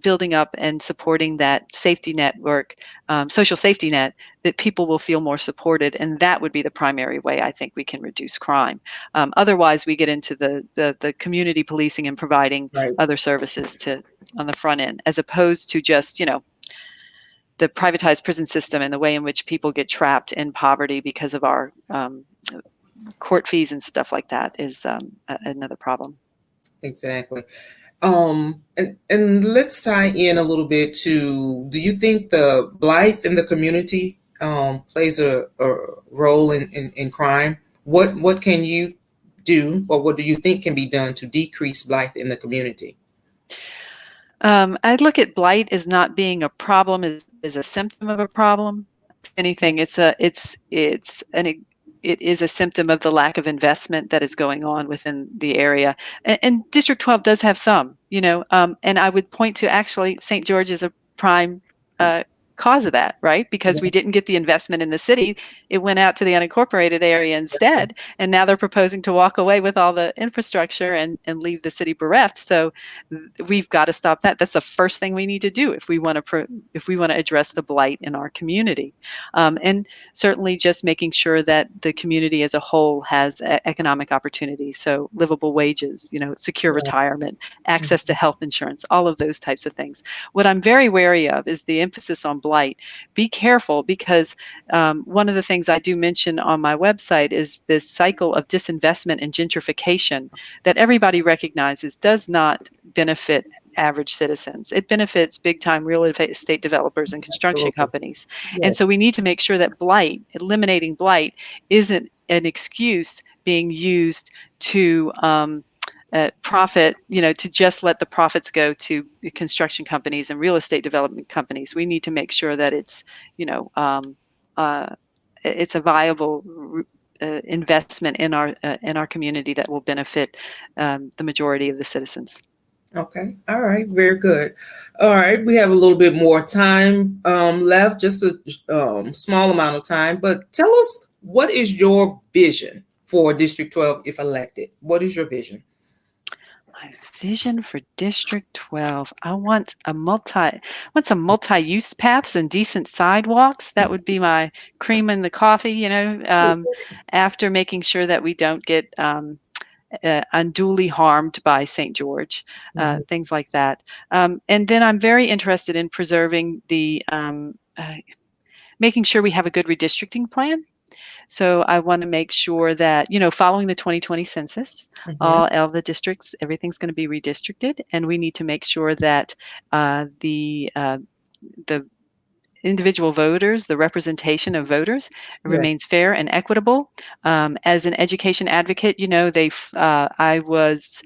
building up and supporting that safety network, social safety net, that people will feel more supported. And that would be the primary way I think we can reduce crime. Otherwise, we get into the community policing and providing other services on the front end, as opposed to just, you know, the privatized prison system and the way in which people get trapped in poverty because of our court fees and stuff like that is another problem. Exactly. And let's tie in a little bit to, do you think the blight in the community plays a role in crime? What can you do, or what do you think can be done to decrease blight in the community? I look at blight as not being a problem, is a symptom of a problem. If anything, it is a symptom of the lack of investment that is going on within the area. And District 12 does have some, you know, and I would point to actually St. George is a prime cause of that, right? Because we didn't get the investment in the city. It went out to the unincorporated area instead. And now they're proposing to walk away with all the infrastructure and leave the city bereft. So we've got to stop that. That's the first thing we need to do if we want to address the blight in our community. And certainly just making sure that the community as a whole has economic opportunities. So livable wages, you know, secure retirement, access to health insurance, all of those types of things. What I'm very wary of is the emphasis on blight. Be careful, because one of the things I do mention on my website is this cycle of disinvestment and gentrification that everybody recognizes does not benefit average citizens. It benefits big time real estate developers and construction companies. And so we need to make sure that blight, eliminating blight, isn't an excuse being used to profit, you know, to just let the profits go to construction companies and real estate development companies. We need to make sure that it's, you know, it's a viable investment in our community that will benefit the majority of the citizens. Okay. All right. Very good. All right. We have a little bit more time left, just a small amount of time, but tell us, what is your vision for District 12 if elected? What is your vision? My vision for District 12. I want some multi-use paths and decent sidewalks. That would be my cream in the coffee, you know, after making sure that we don't get unduly harmed by St. George, things like that. And then I'm very interested in preserving making sure we have a good redistricting plan. So I want to make sure that, you know, following the 2020 census, all the districts, everything's going to be redistricted, and we need to make sure that the individual voters, the representation of voters remains fair and equitable. As an education advocate, you know, I was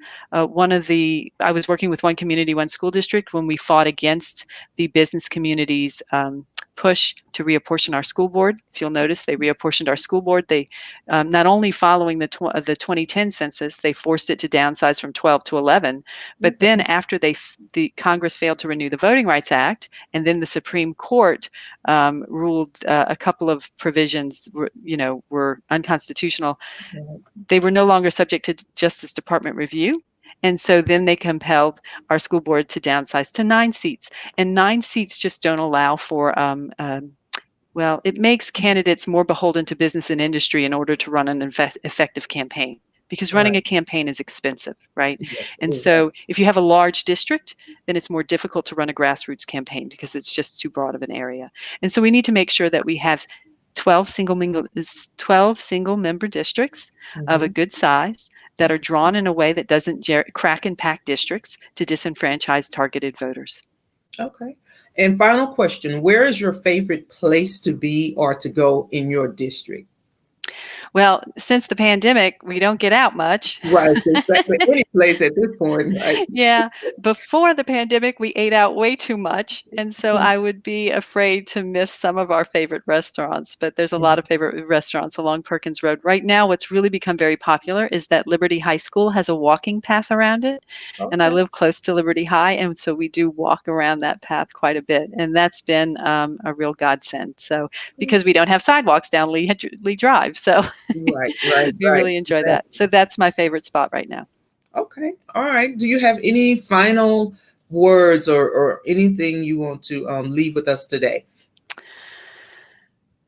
working with one community, one school district when we fought against the business community's push to reapportion our school board. If you'll notice, they reapportioned our school board. They not only following the 2010 census, they forced it to downsize from 12 to 11. But then after the Congress failed to renew the Voting Rights Act, and then the Supreme Court ruled a couple of provisions, were unconstitutional. They were no longer subject to Justice Department review. And so then they compelled our school board to downsize to 9 seats. And 9 seats just don't allow for, it makes candidates more beholden to business and industry in order to run an effective campaign, because running a campaign is expensive, right? And so if you have a large district, then it's more difficult to run a grassroots campaign because it's just too broad of an area. And so we need to make sure that we have 12 single member districts of a good size that are drawn in a way that doesn't crack and pack districts to disenfranchise targeted voters. Okay. And final question, where is your favorite place to be or to go in your district? Well, since the pandemic, we don't get out much. Right, exactly. Any place at this point, right? Yeah, before the pandemic, we ate out way too much. And so I would be afraid to miss some of our favorite restaurants, but there's a lot of favorite restaurants along Perkins Road. Right now, what's really become very popular is that Liberty High School has a walking path around it. And I Okay. live close to Liberty High, and so we do walk around that path quite a bit. And that's been a real godsend. So because we don't have sidewalks down Lee Drive, so Right, right, we right. really enjoy that. So that's my favorite spot right now. Okay. All right. Do you have any final words or anything you want to leave with us today?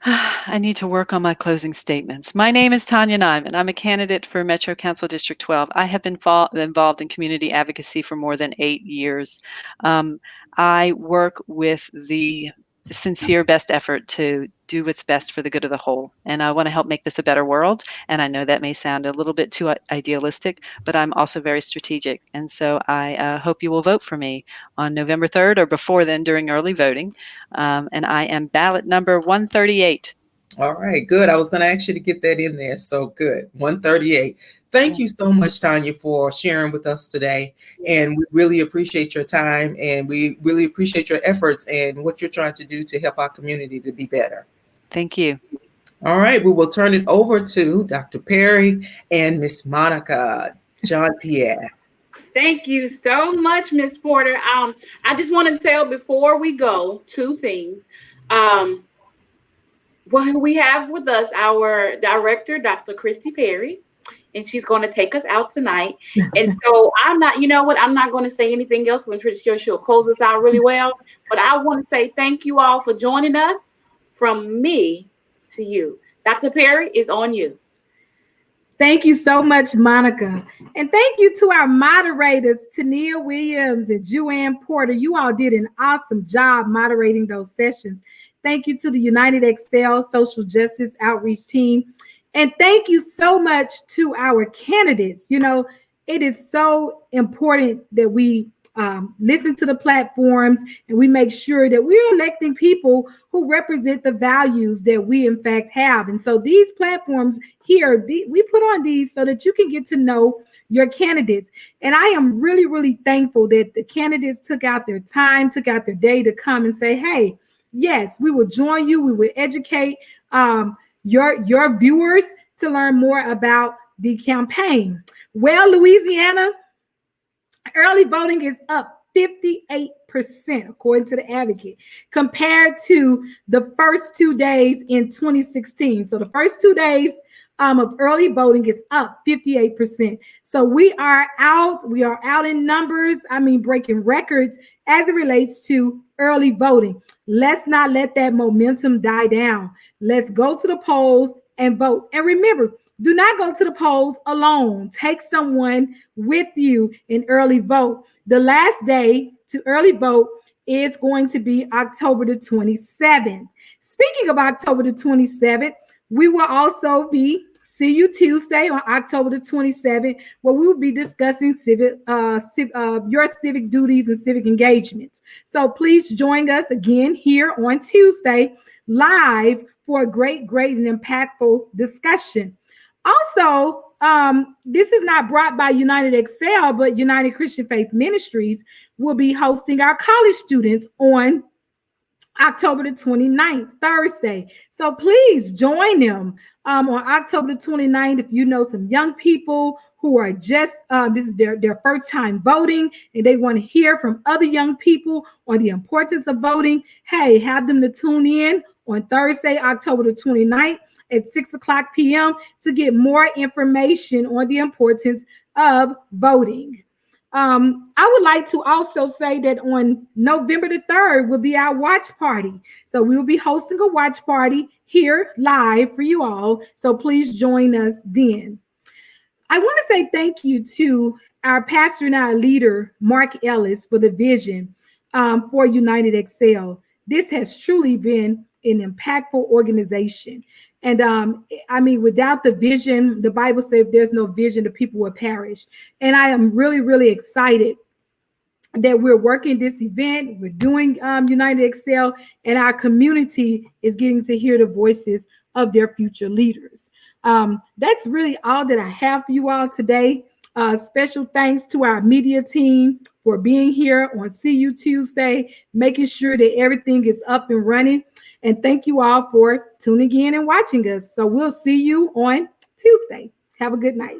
I need to work on my closing statements. My name is Tanya Nyman. I'm a candidate for Metro Council District 12. I have been involved in community advocacy for more than 8 years. I work with the sincere best effort to do what's best for the good of the whole. And I want to help make this a better world. And I know that may sound a little bit too idealistic, but I'm also very strategic. And so I hope you will vote for me on November 3rd or before then during early voting. And I am ballot number 138. All right, good. I was going to ask you to get that in there. So good. 138. Thank you so much, Tanya, for sharing with us today. And we really appreciate your time, and we really appreciate your efforts and what you're trying to do to help our community to be better. Thank you. All right, we will turn it over to Dr. Perry and Miss Monica Jean-Pierre. Thank you so much, Miss Porter. I just want to tell before we go 2 things. Well, we have with us our director, Dr. Christy Perry, and she's going to take us out tonight. And so I'm not going to say anything else. I'm pretty sure she'll close us out really well. But I want to say thank you all for joining us, from me to you. Dr. Perry, is on you. Thank you so much, Monica. And thank you to our moderators, Tania Williams and Joanne Porter. You all did an awesome job moderating those sessions. Thank you to the United Excel Social Justice Outreach Team. And thank you so much to our candidates. You know, it is so important that we listen to the platforms and we make sure that we're electing people who represent the values that we in fact have. And so these platforms here, we put on these so that you can get to know your candidates. And I am really, really thankful that the candidates took out their time, took out their day to come and say, hey, yes, we will join you. We will educate your viewers to learn more about the campaign. Well, Louisiana, early voting is up 58%, according to the Advocate, compared to the first 2 days in 2016. So the first 2 days of early voting is up 58%. So we are out in numbers. I mean, breaking records as it relates to early voting. Let's not let that momentum die down. Let's go to the polls and vote. And remember, do not go to the polls alone. Take someone with you in early vote. The last day to early vote is going to be October the 27th. Speaking of October the 27th, we will also see you Tuesday on October the 27th, where we will be discussing your civic duties and civic engagements. So please join us again here on Tuesday live for a great and impactful discussion. Also, this is not brought by United Excel, but United Christian Faith Ministries will be hosting our college students on October the 29th, Thursday. So please join them on October the 29th. If you know some young people who are just, this is their first time voting and they want to hear from other young people on the importance of voting, hey, have them to tune in on Thursday, October the 29th at 6:00 p.m. to get more information on the importance of voting. I would like to also say that on November the 3rd will be our watch party. So we will be hosting a watch party here live for you all. So please join us then. I want to say thank you to our pastor and our leader, Mark Ellis, for the vision for United Excel. This has truly been an impactful organization. And I mean, without the vision, the Bible says if there's no vision, the people will perish. And I am really, really excited that we're working this event, we're doing United Excel, and our community is getting to hear the voices of their future leaders. That's really all that I have for you all today. Special thanks to our media team for being here on See You Tuesday, making sure that everything is up and running. And thank you all for tuning in and watching us. So we'll see you on Tuesday. Have a good night.